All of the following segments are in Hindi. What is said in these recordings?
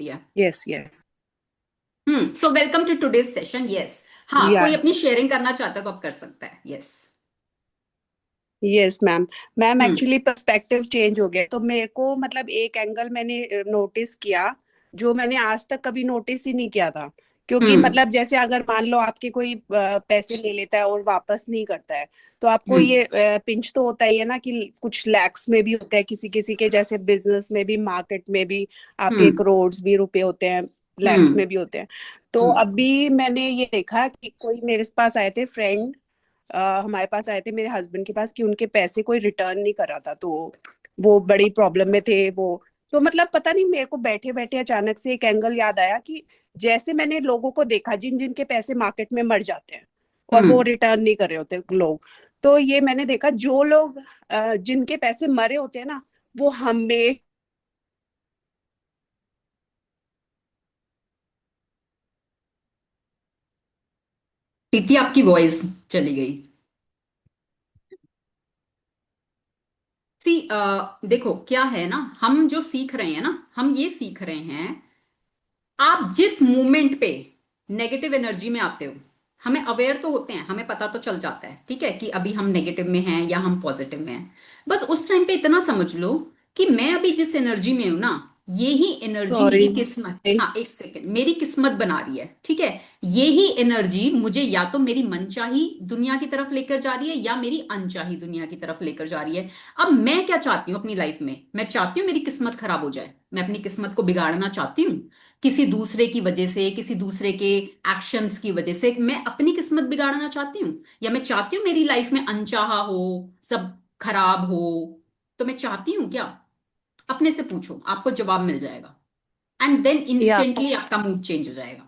है। Yes yes. So welcome to today's session. Yes, हाँ, या कोई अपनी शेयरिंग करना चाहता है तो आप कर सकता है। यस। Yes ma'am. मैम हम्म। एक्चुअली पर्सपेक्टिव चेंज हो गया, तो मेरे को मतलब एक एंगल मैंने नोटिस किया जो मैंने आज तक कभी नोटिस ही नहीं किया था। क्योंकि हम्म। मतलब जैसे अगर मान लो आपके कोई पैसे ले लेता है और वापस नहीं करता है, तो आपको हम्म। ये पिंच तो होता ही है ना कि कुछ लैक्स में भी होता है, किसी किसी के जैसे बिजनेस में भी, मार्केट में भी आपके हम्म। करोड़ भी रुपए होते हैं, लैक्स हम्म। में भी होते हैं। तो हम्म। अभी मैंने ये देखा कि कोई मेरे पास आए थे फ्रेंड, हमारे पास आए थे मेरे हस्बैंड के पास, कि उनके पैसे कोई रिटर्न नहीं कर रहा था, तो वो बड़ी प्रॉब्लम में थे वो। तो मतलब पता नहीं, मेरे को बैठे बैठे अचानक से एक एंगल याद आया कि जैसे मैंने लोगों को देखा जिन जिन के पैसे मार्केट में मर जाते हैं और वो हम्म। रिटर्न नहीं कर रहे होते लोग, तो ये मैंने देखा जो लोग जिनके पैसे मरे होते हैं ना, वो हमें प्रीति, आपकी वॉइस चली गई। सी, देखो क्या है ना, हम जो सीख रहे हैं ना, हम ये सीख रहे हैं, आप जिस मूवमेंट पे नेगेटिव एनर्जी में आते हो, हमें अवेयर तो होते हैं, हमें पता तो चल जाता है, ठीक है, कि अभी हम नेगेटिव में हैं या हम पॉजिटिव में हैं। बस उस टाइम पे इतना समझ लो कि मैं अभी जिस एनर्जी में हूं ना, ये ही एनर्जी मेरी सॉरी। किस्मत, हाँ एक सेकेंड, मेरी किस्मत बना रही है, ठीक है। ये ही एनर्जी मुझे या तो मेरी मनचाही दुनिया की तरफ लेकर जा रही है या मेरी अनचाही दुनिया की तरफ लेकर जा रही है। अब मैं क्या चाहती हूँ अपनी लाइफ में? मैं चाहती हूँ मेरी किस्मत खराब हो जाए, मैं अपनी किस्मत को बिगाड़ना चाहती हूँ किसी दूसरे की वजह से, किसी दूसरे के एक्शंस की वजह से मैं अपनी किस्मत बिगाड़ना चाहती हूँ, या मैं चाहती हूँ मेरी लाइफ में अनचाहा हो, सब खराब हो? तो मैं चाहती हूँ क्या? अपने से पूछो, आपको जवाब मिल जाएगा। एंड देन या इंस्टेंटली आपका मूड चेंज हो जाएगा।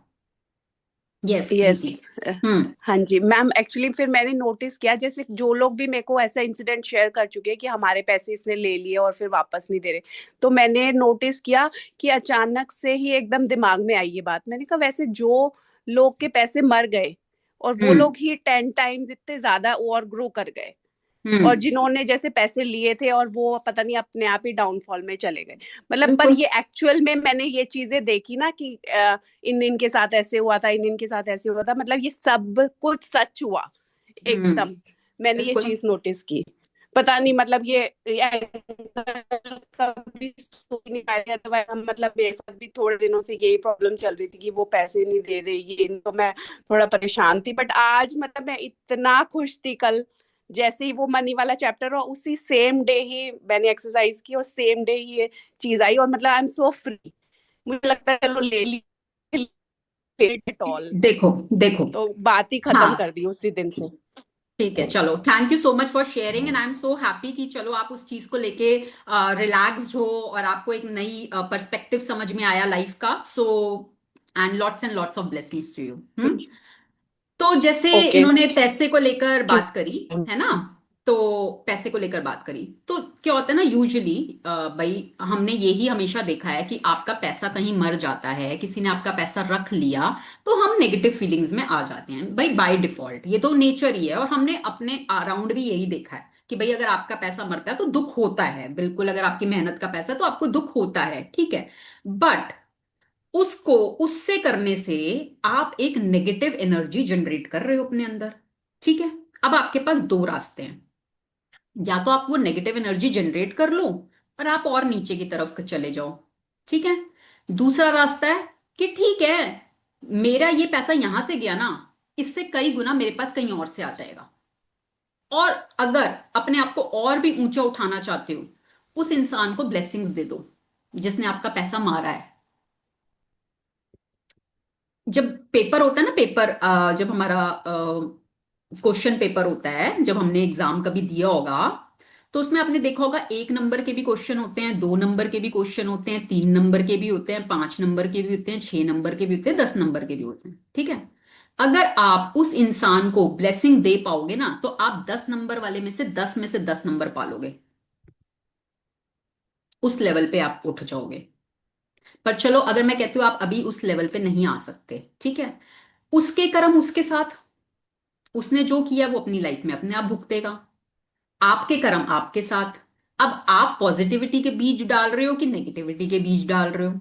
Yes yes. प्रीति। हम्म। हाँ जी मैम, एक्चुअली फिर मैंने नोटिस किया जैसे जो लोग भी मेरे को ऐसा इंसिडेंट शेयर कर चुके हैं कि हमारे पैसे इसने ले लिए और फिर वापस नहीं दे रहे, तो मैंने नोटिस किया कि अचानक से ही एकदम दिमाग में आई ये बात। मैंने कहा वैसे जो लोग के पैसे मर गए और वो हम्म। लोग ही 10 टाइम्स इतने ज्यादा और ग्रो कर गए, और हम्म। जिन्होंने जैसे पैसे लिए थे और वो पता नहीं अपने आप ही डाउनफॉल में चले गए। मतलब पर बिल्कुल। ये एक्चुअल में मैंने ये चीजें देखी ना कि इन इनके साथ ऐसे हुआ था, इन इनके साथ ऐसे हुआ था, मतलब ये सब कुछ सच हुआ हम्म। एकदम। मैंने ये बिल्कुल। चीज नोटिस की। पता नहीं मतलब ये कभी सोच नहीं पाया था। मतलब मेरे साथ भी थोड़े दिनों से यही प्रॉब्लम चल रही थी कि वो पैसे नहीं दे रहे, ये इनको मैं थोड़ा परेशान थी। बट आज मतलब मैं इतना खुश थी कल, जैसे ही वो मनी वाला चैप्टर और उसी सेम डे ही मैंने एक्सरसाइज की और सेम डे ही ये चीज आई, और मतलब आई एम सो फ्री। मुझे लगता है चलो ले ली इट ऑल। देखो देखो, तो बात ही खत्म कर हाँ दी उसी दिन से। ठीक है, चलो, thank you so much for sharing, and I am so happy कि चलो आप उस चीज को लेके रिलैक्स्ड हो और आपको एक नई पर्सपेक्टिव समझ में आया लाइफ का। So and lots of blessings to you. तो जैसे ओके। इन्होंने पैसे को लेकर थैंक बात करी, है ना, यू। तो पैसे को लेकर बात करी, तो क्या होता है ना, यूजुअली भाई हमने यही हमेशा देखा है कि आपका पैसा कहीं मर जाता है, किसी ने आपका पैसा रख लिया, तो हम नेगेटिव फीलिंग्स में आ जाते हैं भाई, बाय डिफॉल्ट, ये तो नेचर ही है। और हमने अपने अराउंड भी यही देखा है कि भाई अगर आपका पैसा मरता है तो दुख होता है, बिल्कुल, अगर आपकी मेहनत का पैसा है तो आपको दुख होता है, ठीक है। बट उसको, उससे करने से आप एक नेगेटिव एनर्जी जनरेट कर रहे हो अपने अंदर, ठीक है। अब आपके पास दो रास्ते हैं, या तो आप वो नेगेटिव एनर्जी जनरेट कर लो और आप और नीचे की तरफ चले जाओ, ठीक है। दूसरा रास्ता है कि ठीक है, मेरा ये पैसा यहां से गया ना, इससे कई गुना मेरे पास कहीं और से आ जाएगा। और अगर अपने आप को और भी ऊंचा उठाना चाहते हो, उस इंसान को ब्लेसिंग्स दे दो जिसने आपका पैसा मारा है। जब पेपर होता है ना, पेपर जब हमारा क्वेश्चन पेपर होता है, जब हमने एग्जाम कभी दिया होगा, तो उसमें आपने देखा होगा 1 नंबर के भी क्वेश्चन होते हैं, 2 नंबर के भी क्वेश्चन होते हैं, 3 नंबर के भी होते हैं, 5 नंबर के भी होते हैं, 6 नंबर के भी होते हैं, 10 नंबर के भी होते हैं, ठीक है। अगर आप उस इंसान को ब्लेसिंग दे पाओगे ना, तो आप 10 नंबर वाले में से 10 में से 10 नंबर पालोगे, उस लेवल पे आप उठ जाओगे। पर चलो, अगर मैं कहती हूँ आप अभी उस लेवल पे नहीं आ सकते, ठीक है, उसके कर्म उसके साथ, उसने जो किया वो अपनी लाइफ में अपने आप भुगतेगा। आपके कर्म आपके साथ। अब आप पॉजिटिविटी के बीज डाल रहे हो कि नेगेटिविटी के बीज डाल रहे हो?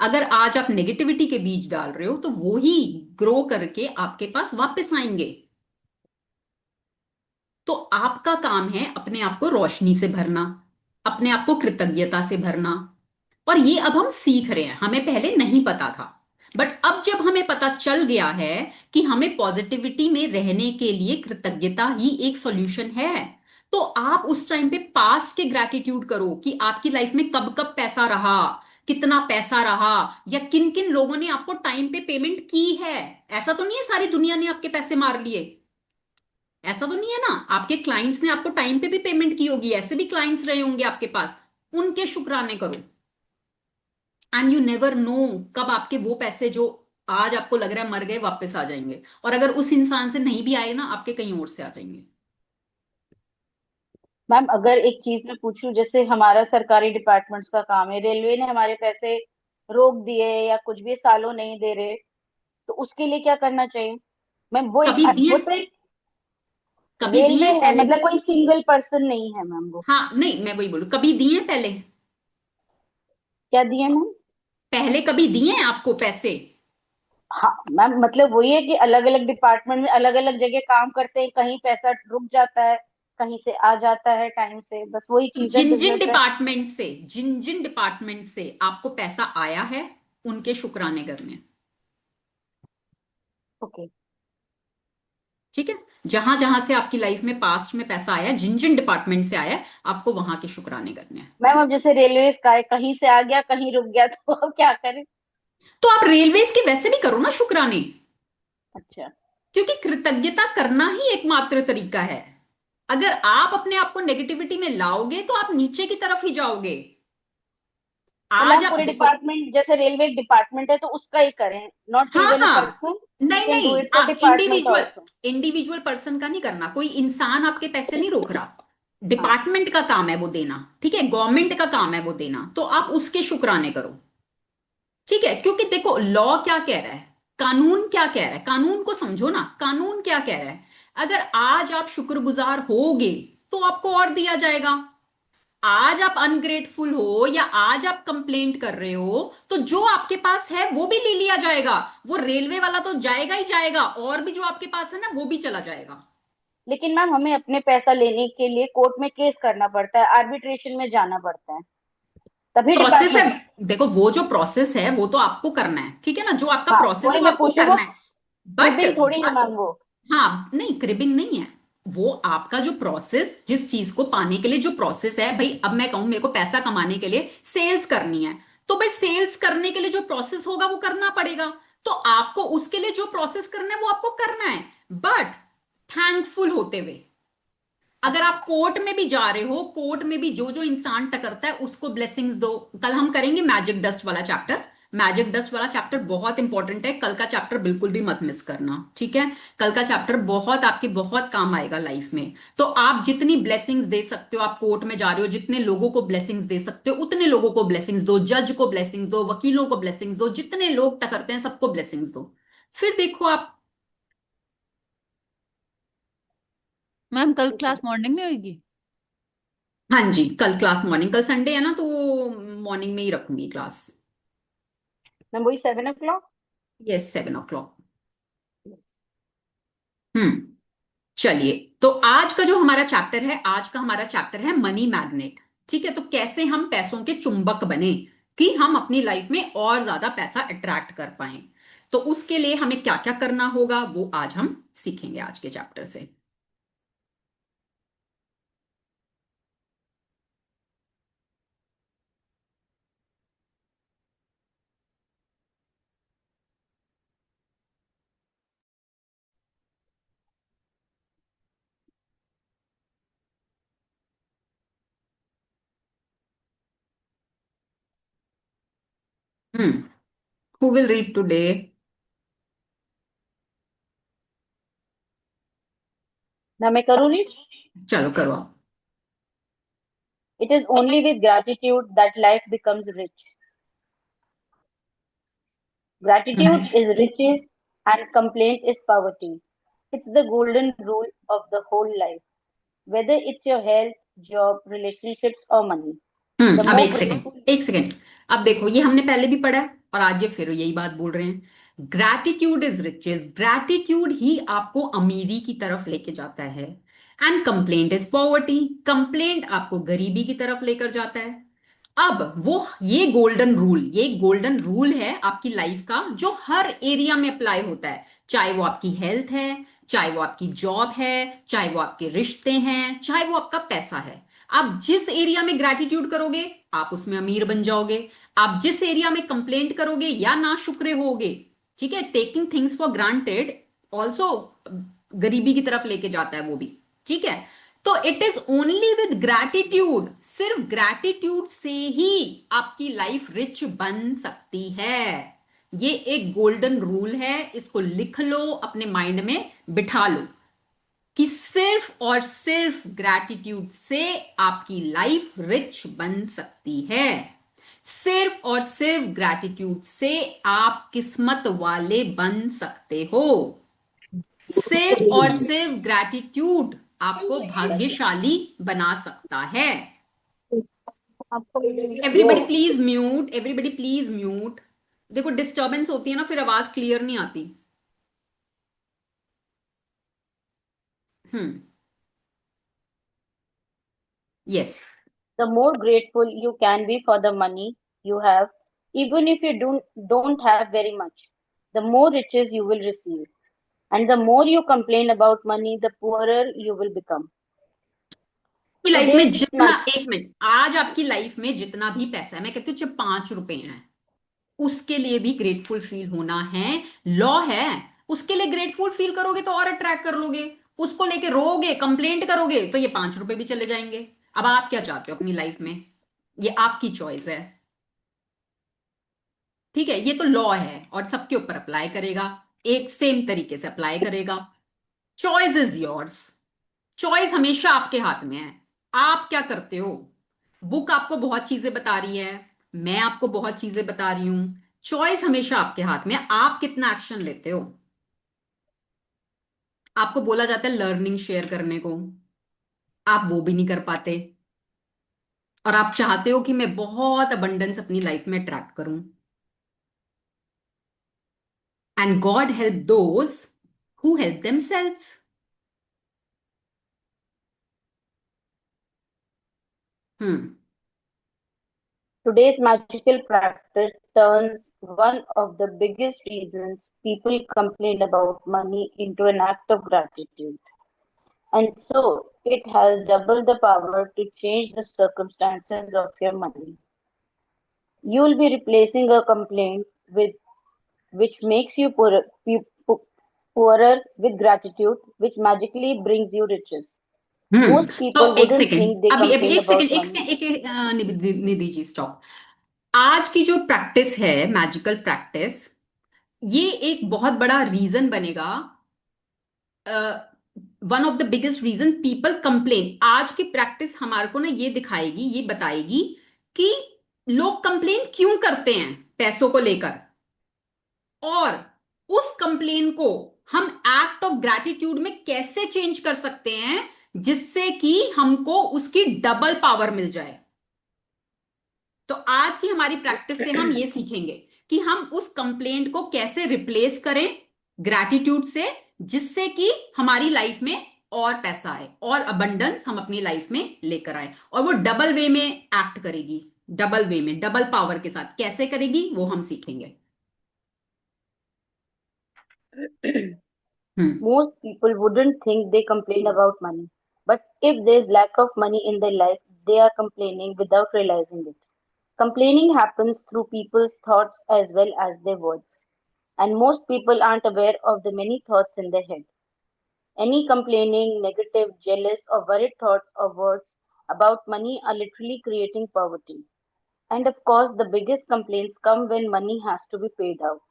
अगर आज आप नेगेटिविटी के बीज डाल रहे हो तो वो ही ग्रो करके आपके पास वापस आएंगे। तो आपका काम है अपने आप को रोशनी से भरना, अपने आप को कृतज्ञता से भरना। और ये अब हम सीख रहे हैं, हमें पहले नहीं पता था। बट अब जब हमें पता चल गया है कि हमें पॉजिटिविटी में रहने के लिए कृतज्ञता ही एक सॉल्यूशन है, तो आप उस टाइम पे पास्ट के ग्रैटिट्यूड करो कि आपकी लाइफ में कब कब पैसा रहा, कितना पैसा रहा, या किन किन लोगों ने आपको टाइम पे पेमेंट की है। ऐसा तो नहीं है सारी दुनिया ने आपके पैसे मार लिए, ऐसा तो नहीं है ना। आपके क्लाइंट्स ने आपको टाइम पे भी पेमेंट की होगी, ऐसे भी क्लाइंट्स रहे होंगे आपके पास। उनके शुक्राने करो। एंड यू नेवर नो कब आपके वो पैसे जो आज आपको लग रहा है मर गए वापस आ जाएंगे, और अगर उस इंसान से नहीं भी आए ना, आपके कहीं और से आ जाएंगे। मैम अगर एक चीज मैं पूछूं, जैसे हमारा सरकारी डिपार्टमेंट्स का काम है, रेलवे ने हमारे पैसे रोक दिए या कुछ भी सालों नहीं दे रहे, तो उसके लिए क्या करना चाहिए? मैम वो एक कभी दिए, वो तो एक कभी रेलवे दिए है, पहले। मतलब कोई सिंगल पर्सन नहीं है मैम वो। हाँ नहीं, मैं वही बोलूं, कभी दिए पहले। क्या दिए मैम? पहले कभी दिए आपको पैसे? हाँ मैम, मतलब वही है कि अलग अलग डिपार्टमेंट में अलग अलग जगह काम करते हैं, कहीं पैसा रुक जाता है, कहीं से आ जाता है टाइम से, बस वही तो चीज है, बिजनेस है। जिन जिन डिपार्टमेंट से आपको पैसा आया है, उनके शुक्राने करने हैं। ओके। ठीक है। जहां जहां से आपकी लाइफ में पास्ट में पैसा आया, जिन जिन डिपार्टमेंट से आया है, आपको वहां के शुक्राने करने हैं। मैम अब जैसे रेलवे का है, कहीं से आ गया कहीं रुक गया, तो अब क्या करें? तो आप रेलवेज के वैसे भी करो ना शुक्राने, अच्छा। क्योंकि कृतज्ञता करना ही एकमात्र तरीका है। अगर आप अपने आप को नेगेटिविटी में लाओगे तो आप नीचे की तरफ ही जाओगे। तो आज मैम आप पूरे देखो। डिपार्टमेंट, जैसे रेलवे एक डिपार्टमेंट है तो उसका ही करें, नॉट हाँ इवन अ हाँ, पर्सन, वी नहीं कैन डू नहीं, इट फॉर आप department individual, also. Individual person का नहीं करना, कोई इंसान आपके पैसे नहीं रोक रहा। हाँ। डिपार्टमेंट का काम है वो देना, ठीक है, गवर्नमेंट का काम है वो देना, तो आप उसके शुक्राने करो। ठीक है, क्योंकि देखो लॉ क्या कह रहा है, कानून क्या कह रहा है, कानून को समझो ना, कानून क्या कह रहा है। अगर आज आप शुक्रगुजार होगे तो आपको और दिया जाएगा। आज आप अनग्रेटफुल हो या आज आप कंप्लेंट कर रहे हो, तो जो आपके पास है वो भी ले लिया जाएगा। वो रेलवे वाला तो जाएगा ही जाएगा, और भी जो आपके पास है ना वो भी चला जाएगा। लेकिन मैम हमें अपने पैसा लेने के लिए कोर्ट में केस करना पड़ता है, आर्बिट्रेशन में जाना पड़ता है, तभी प्रोसेस है, डिपार्टमेंट। देखो वो जो प्रोसेस है वो तो आपको करना है, ठीक है ना, जो आपका हाँ प्रोसेस है वही वो मैं आपको पूछ रही हूँ, वो करना है। बट क्रिबिंग थोड़ी है मैम वो। हाँ नहीं, क्रिबिंग नहीं है। वो आपका जो प्रोसेस, जिस चीज को पाने के लिए जो प्रोसेस है भाई, अब मैं कहूं मेरे को पैसा कमाने के लिए सेल्स करनी है, तो भाई सेल्स करने के लिए जो प्रोसेस होगा वो करना पड़ेगा। तो आपको उसके लिए जो प्रोसेस करना है वो आपको करना है, बट थैंकफुल होते हुए। अगर अच्छा। आप कोर्ट में भी जा रहे हो, कोर्ट में भी जो जो इंसान टकरता है उसको ब्लेसिंग्स दो। कल हम करेंगे मैजिक डस्ट वाला चैप्टर। मैजिक डस्ट वाला चैप्टर बहुत इंपॉर्टेंट है, कल का चैप्टर बिल्कुल भी मत मिस करना, ठीक है। कल का चैप्टर बहुत आपके बहुत काम आएगा लाइफ में। तो आप जितनी ब्लेसिंग्स दे सकते हो, आप कोर्ट में जा रहे हो, जितने लोगों को ब्लेसिंग्स दे सकते हो उतने लोगों को ब्लेसिंग्स दो, जज को ब्लेसिंग्स दो, वकीलों को ब्लेसिंग्स दो, जितने लोग टकरते हैं सबको ब्लेसिंग्स दो। फिर देखो आप। मैम कल ठीक है। क्लास मॉर्निंग में होगी? हाँ जी, कल क्लास मॉर्निंग, कल संडे है ना, तो मॉर्निंग में ही रखूंगी क्लास। मैम वही 7 o'clock। Yes, 7 o'clock। हम्म। चलिए, तो आज का जो हमारा चैप्टर है, आज का हमारा चैप्टर है मनी मैग्नेट। ठीक है, तो कैसे हम पैसों के चुंबक बने, कि हम अपनी लाइफ में और ज्यादा पैसा अट्रैक्ट कर पाए। तो उसके लिए हमें क्या क्या करना होगा वो आज हम सीखेंगे आज के चैप्टर से। हम्म। Who will read today? Ma'am मैं करूँ रीड? चलो करो आप। It is only with gratitude that life becomes rich. Gratitude hmm. is riches and complaint is poverty. It's the golden rule of the whole life, whether it's your health, job, relationships, or money. The अब more एक सेकेंड, grateful. एक सेकेंड। अब देखो, ये हमने पहले भी पढ़ा है, और आज ये फिर यही बात बोल रहे हैं। ग्रैटिट्यूड इज रिचेस, ग्रैटिट्यूड ही आपको अमीरी की तरफ लेके जाता है। And complaint is poverty, complaint आपको गरीबी की तरफ लेकर जाता है। अब वो ये गोल्डन रूल है आपकी लाइफ का, जो हर एरिया में अप्लाई होता है, चाहे वो आपकी हेल्थ है, चाहे वो आपकी जॉब है, चाहे वो आपके रिश्ते हैं, चाहे वो आपका पैसा है। आप जिस एरिया में ग्रैटिट्यूड करोगे आप उसमें अमीर बन जाओगे। आप जिस एरिया में कंप्लेंट करोगे या ना शुक्रे होगे, ठीक है, taking things for granted also गरीबी की तरफ लेके जाता है वो भी, ठीक है। तो it is only with gratitude, सिर्फ ग्रैटिट्यूड से ही आपकी लाइफ रिच बन सकती है। ये एक गोल्डन रूल है, इसको लिख लो, अपने माइंड में बिठा लो कि सिर्फ और सिर्फ ग्रैटिट्यूड से आपकी लाइफ रिच बन सकती है। सिर्फ और सिर्फ ग्रैटिट्यूड से आप किस्मत वाले बन सकते हो। सिर्फ और सिर्फ ग्रैटिट्यूड आपको भाग्यशाली बना सकता है। Everybody please mute, everybody please mute. देखो डिस्टरबेंस होती है ना, फिर आवाज क्लियर नहीं आती। Yes. The more grateful you can be for the money you have, even if you don't have very much, the more riches you will receive. And the more you complain about money, the poorer you will become. आपकी लाइफ में Today's जितना, एक मिनट, आज आपकी लाइफ में जितना भी पैसा है, मैं कहती हूँ चाहे 5 रुपए हैं, उसके लिए भी ग्रेटफुल फील होना है, लॉ है। उसके लिए ग्रेटफुल फील करोगे तो और अट्रैक्ट कर लोगे। उसको लेके रोगे, कंप्लेंट करोगे, तो ये 5 रुपए भी चले जाएंगे। अब आप क्या चाहते हो अपनी लाइफ में, ये आपकी चॉइस है, ठीक है। ये तो लॉ है और सबके ऊपर अप्लाई करेगा, एक सेम तरीके से अप्लाई करेगा। चॉइस इज योर्स, चॉइस हमेशा आपके हाथ में है। आप क्या करते हो? बुक आपको बहुत चीजें बता रही है, मैं आपको बहुत चीजें बता रही हूं। चॉइस हमेशा आपके हाथ में है, आप कितना एक्शन लेते हो। आपको बोला जाता है लर्निंग शेयर करने को, आप वो भी नहीं कर पाते। और आप चाहते हो कि मैं बहुत अबंडेंस अपनी लाइफ में अट्रैक्ट करूं। And God help those who help themselves. Hmm. Today's magical practice turns one of the biggest reasons people complain about money into an act of gratitude. And so it has double the power to change the circumstances of your money. You will be replacing a complaint with which makes you poorer with gratitude, which magically brings you riches. Most तो people एक wouldn't सेकेंड, think they अभी अभी complain एक second, about money. Nidhi ji stop. आज की जो प्रैक्टिस है, मैजिकल प्रैक्टिस, ये एक बहुत बड़ा रीजन बनेगा। One of the biggest reason people complain. आज की प्रैक्टिस हमारे को ना ये दिखाएगी, ये बताएगी कि लोग कंप्लेन क्यों करते हैं पैसों को लेकर, और उस कंप्लेन को हम एक्ट ऑफ ग्रैटिट्यूड में कैसे चेंज कर सकते हैं, जिससे कि हमको उसकी डबल पावर मिल जाए। तो आज की हमारी प्रैक्टिस से हम ये सीखेंगे कि हम उस कंप्लेंट को कैसे रिप्लेस करें ग्रैटिट्यूड से, जिससे कि हमारी लाइफ में और पैसा आए और अबंडेंस हम अपनी लाइफ में लेकर आए, और वो डबल वे में एक्ट करेगी। डबल वे में, डबल पावर के साथ कैसे करेगी वो हम सीखेंगे। Most people wouldn't think they complain about money, but if there's lack of money in their life, they are complaining without realizing it. Complaining happens through people's thoughts as well as their words, and most people aren't aware of the many thoughts in their head. Any complaining, negative, jealous, or worried thoughts or words about money are literally creating poverty. And of course, the biggest complaints come when money has to be paid out.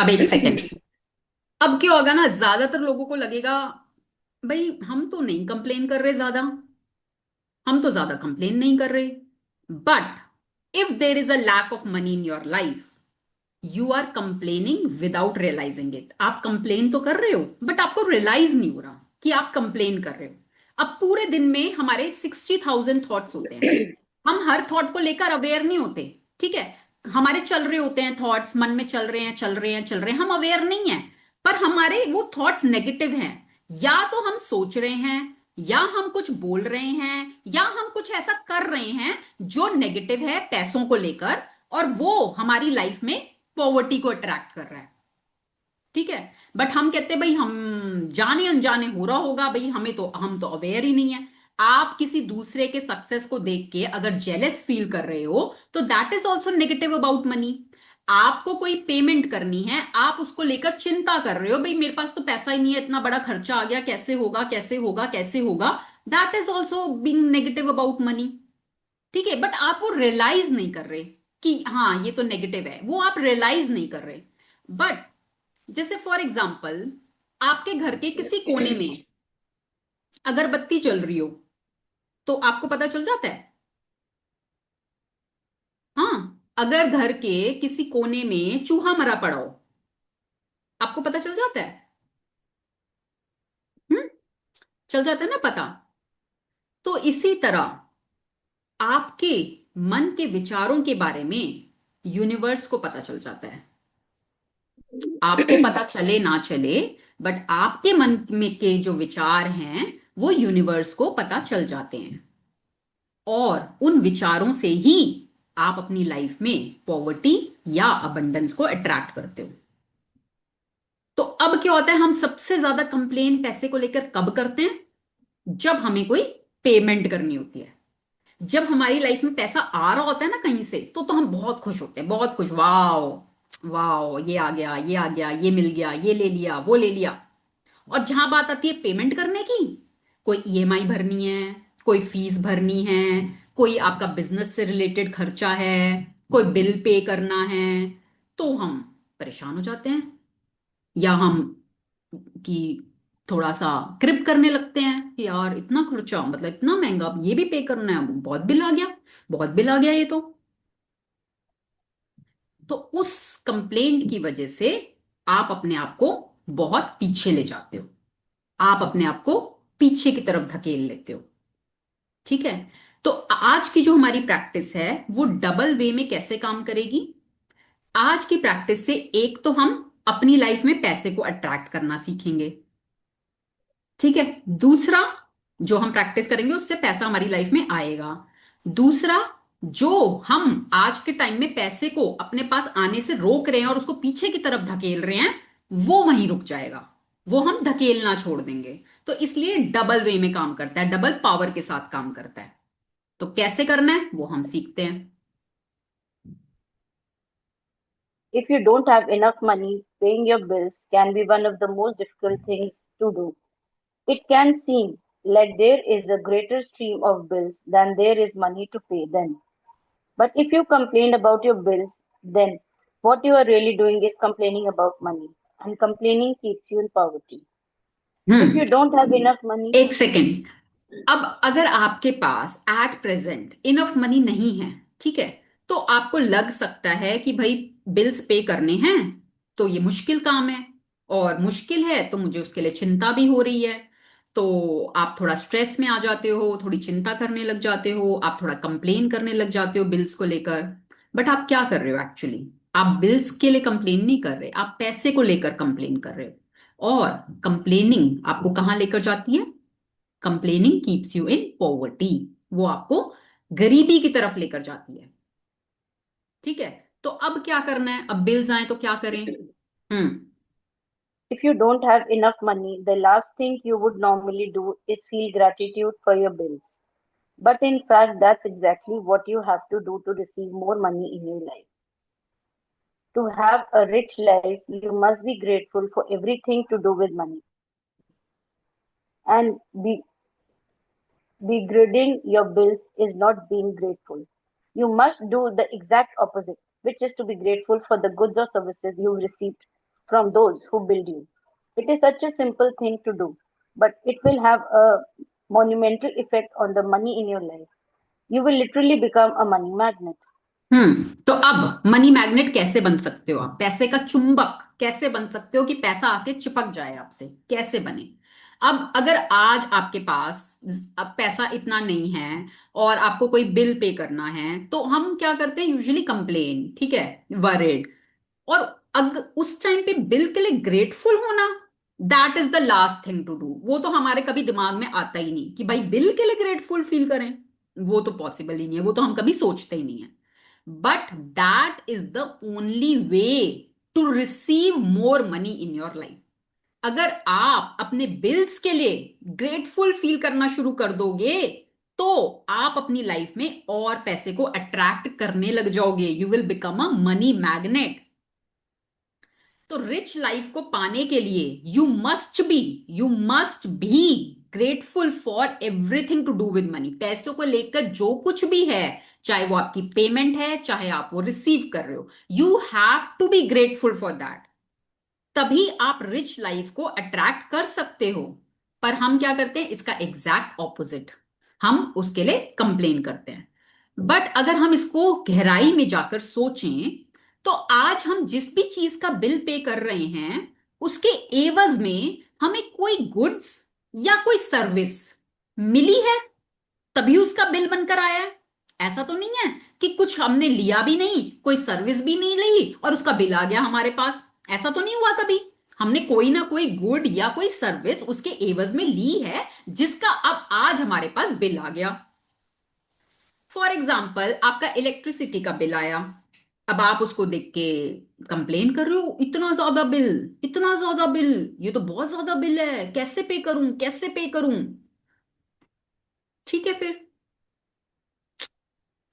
अब एक सेकेंड, अब क्या होगा ना, ज्यादातर लोगों को लगेगा भाई हम तो नहीं कंप्लेन कर रहे ज्यादा, हम तो ज्यादा कंप्लेन नहीं कर रहे। But if there is a lack of money in your life, you are complaining without realising it. आप कंप्लेन तो कर रहे हो बट आपको रियलाइज नहीं हो रहा कि आप कंप्लेन कर रहे हो। अब पूरे दिन में हमारे 60,000 थॉट्स होते हैं, हम हर थॉट को लेकर अवेयर नहीं होते, ठीक है। हमारे चल रहे होते हैं थॉट्स, मन में चल रहे हैं चल रहे हैं चल रहे हैं, हम अवेयर नहीं है, पर हमारे वो थॉट्स नेगेटिव हैं। या तो हम सोच रहे हैं, या हम कुछ बोल रहे हैं, या हम कुछ ऐसा कर रहे हैं जो नेगेटिव है पैसों को लेकर, और वो हमारी लाइफ में पॉवर्टी को अट्रैक्ट कर रहा है। ठीक है, बट हम कहते हैं भाई हम जाने अनजाने हो रहा होगा भाई, हम तो अवेयर ही नहीं है। आप किसी दूसरे के सक्सेस को देख के अगर जेलस फील कर रहे हो, तो that is also negative about money. आपको कोई पेमेंट करनी है, आप उसको लेकर चिंता कर रहे हो, भाई मेरे पास तो पैसा ही नहीं है, इतना बड़ा खर्चा आ गया, कैसे होगा कैसे होगा कैसे होगा, that is also being negative about money. ठीक है, बट आप वो रियलाइज नहीं कर रहे कि हाँ ये तो नेगेटिव है, वो आप रियलाइज नहीं कर रहे। बट जैसे फॉर एग्जाम्पल, आपके घर के किसी कोने में अगर बत्ती चल रही हो, तो आपको पता चल जाता है। हाँ, अगर घर के किसी कोने में चूहा मरा पड़ा हो, आपको पता चल जाता है। हम्म, चल जाता है ना पता। तो इसी तरह आपके मन के विचारों के बारे में यूनिवर्स को पता चल जाता है। आपको पता चले ना चले, बट आपके मन में के जो विचार हैं वो यूनिवर्स को पता चल जाते हैं, और उन विचारों से ही आप अपनी लाइफ में पॉवर्टी या अबंडेंस को अट्रैक्ट करते हो। तो अब क्या होता है, हम सबसे ज्यादा कंप्लेन पैसे को लेकर कब करते हैं? जब हमें कोई पेमेंट करनी होती है। जब हमारी लाइफ में पैसा आ रहा होता है ना कहीं से, तो हम बहुत खुश होते हैं, बहुत खुश, वाओ वाओ ये आ गया ये आ गया, ये मिल गया, ये ले लिया वो ले लिया। और जहां बात आती है पेमेंट करने की, कोई ईएमआई भरनी है, कोई फीस भरनी है, कोई आपका बिजनेस से रिलेटेड खर्चा है, कोई बिल पे करना है, तो हम परेशान हो जाते हैं, या हम कि थोड़ा सा क्रिप करने लगते हैं कि यार इतना खर्चा, मतलब इतना महंगा, अब ये भी पे करना है, बहुत बिल आ गया, बहुत बिल आ गया ये तो उस कंप्लेंट की वजह से आप अपने आप को बहुत पीछे ले जाते हो, आप अपने आप को पीछे की तरफ धकेल लेते हो। ठीक है, तो आज की जो हमारी प्रैक्टिस है वो डबल वे में कैसे काम करेगी? आज की प्रैक्टिस से एक तो हम अपनी लाइफ में पैसे को अट्रैक्ट करना सीखेंगे। ठीक है, दूसरा जो हम प्रैक्टिस करेंगे उससे पैसा हमारी लाइफ में आएगा। दूसरा, जो हम आज के टाइम में पैसे को अपने पास आने से रोक रहे हैं और उसको पीछे की तरफ धकेल रहे हैं, वो वहीं रुक जाएगा, वो हम धकेलना छोड़ देंगे। तो इसलिए डबल वे में काम करता है, डबल पावर के साथ काम करता है। तो कैसे करना है वो हम सीखते हैं। If you don't have enough money, paying your bills can be one of the most difficult things to do. It can seem like there is a greater stream of bills than there is money to pay them. But if you complain about your bills, then what you are really doing is complaining about money. And complaining keeps you in poverty. If you don't have enough money, एक सेकेंड, अब अगर आपके पास एट प्रेजेंट इनफ मनी नहीं है, ठीक है, तो आपको लग सकता है कि भाई बिल्स पे करने हैं तो ये मुश्किल काम है, और मुश्किल है तो मुझे उसके लिए चिंता भी हो रही है। तो आप थोड़ा स्ट्रेस में आ जाते हो, थोड़ी चिंता करने लग जाते हो, आप थोड़ा कंप्लेन करने लग जाते हो बिल्स को लेकर। बट आप क्या कर रहे हो एक्चुअली? आप बिल्स के लिए कंप्लेन नहीं कर रहे, आप पैसे को लेकर कंप्लेन कर रहे हो। और कंप्लेनिंग आपको कहाँ लेकर जाती है? Complaining keeps you in poverty, वो आपको गरीबी की तरफ लेकर जाती है। ठीक है, तो अब क्या करना है? अब बिल्स आए तो क्या करें? if you don't have enough money, the last thing you would normally do is feel gratitude for your bills. But in fact, that's exactly what you have to do to receive more money in your life. To have a rich life, you must be grateful for everything to do with money. And degrading your bills is not being grateful. You must do the exact opposite, which is to be grateful for the goods or services you received from those who build you. It is such a simple thing to do, but it will have a monumental effect on the money in your life. You will literally become a money magnet. तो अब मनी मैग्नेट कैसे बन सकते हो? आप पैसे का चुंबक कैसे बन सकते हो कि पैसा आके चिपक जाए आपसे? कैसे बने? अब अगर आज आपके पास अब पैसा इतना नहीं है और आपको कोई बिल पे करना है, तो हम क्या करते हैं, यूजुअली कंप्लेन, ठीक है, वरिड। और अगर उस टाइम पे बिल के लिए ग्रेटफुल होना, that is the last thing to do. वो तो हमारे कभी दिमाग में आता ही नहीं कि भाई बिल के लिए ग्रेटफुल फील करें। वो तो पॉसिबल ही नहीं है, वो तो हम कभी सोचते ही नहीं है। But that is the only way to receive more money in your life. अगर आप अपने बिल्स के लिए ग्रेटफुल फील करना शुरू कर दोगे, तो आप अपनी लाइफ में और पैसे को अट्रैक्ट करने लग जाओगे। You will become a money magnet. तो रिच लाइफ को पाने के लिए you must be grateful for everything to do with money. पैसों को लेकर जो कुछ भी है, चाहे वो आपकी पेमेंट है, चाहे आप वो रिसीव कर रहे हो, you have to be grateful for that. तभी आप रिच लाइफ को अट्रैक्ट कर सकते हो। पर हम क्या करते हैं, इसका एग्जैक्ट ऑपोजिट, हम उसके लिए कंप्लेन करते हैं। बट अगर हम इसको गहराई में जाकर सोचें, तो आज हम जिस भी चीज का बिल पे कर रहे हैं, उसके एवज में हमें कोई गुड्स या कोई सर्विस मिली है, तभी उसका बिल बनकर आया है। ऐसा तो नहीं है कि कुछ हमने लिया भी नहीं, कोई सर्विस भी नहीं ली और उसका बिल आ गया हमारे पास। ऐसा तो नहीं हुआ कभी। हमने कोई ना कोई गुड या कोई सर्विस उसके एवज में ली है, जिसका अब आज हमारे पास बिल आ गया। फॉर एग्जाम्पल, आपका इलेक्ट्रिसिटी का बिल आया। अब आप उसको देख के कंप्लेन कर रहे हो, इतना ज्यादा बिल, इतना ज्यादा बिल, ये तो बहुत ज्यादा बिल है, कैसे पे करूं, कैसे पे करूं। ठीक है, फिर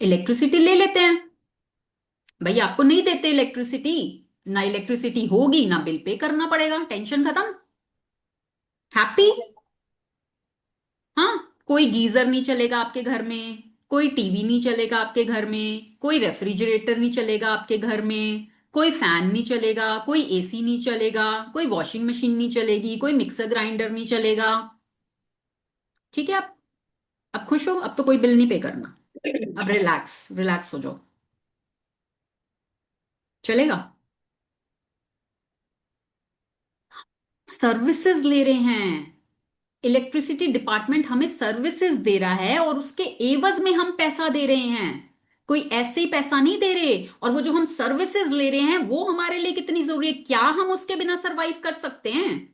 इलेक्ट्रिसिटी ले लेते हैं। भाई आपको नहीं देते इलेक्ट्रिसिटी, ना इलेक्ट्रिसिटी होगी ना बिल पे करना पड़ेगा, टेंशन खत्म, हैप्पी। हाँ, कोई गीजर नहीं चलेगा आपके घर में, कोई टीवी नहीं चलेगा आपके घर में, कोई रेफ्रिजरेटर नहीं चलेगा आपके घर में, कोई फैन नहीं चलेगा, कोई एसी नहीं चलेगा, कोई वॉशिंग मशीन नहीं चलेगी, कोई मिक्सर ग्राइंडर नहीं चलेगा। ठीक है, आप अब खुश हो, अब तो कोई बिल नहीं पे करना। अब रिलैक्स रिलैक्स हो जाओ, चलेगा। सर्विसेज ले रहे हैं, इलेक्ट्रिसिटी डिपार्टमेंट हमें सर्विसेज दे रहा है और उसके एवज में हम पैसा दे रहे हैं, कोई ऐसे ही पैसा नहीं दे रहे। और वो जो हम सर्विसेज ले रहे हैं, वो हमारे लिए कितनी जरूरी है, क्या हम उसके बिना सरवाइव कर सकते हैं।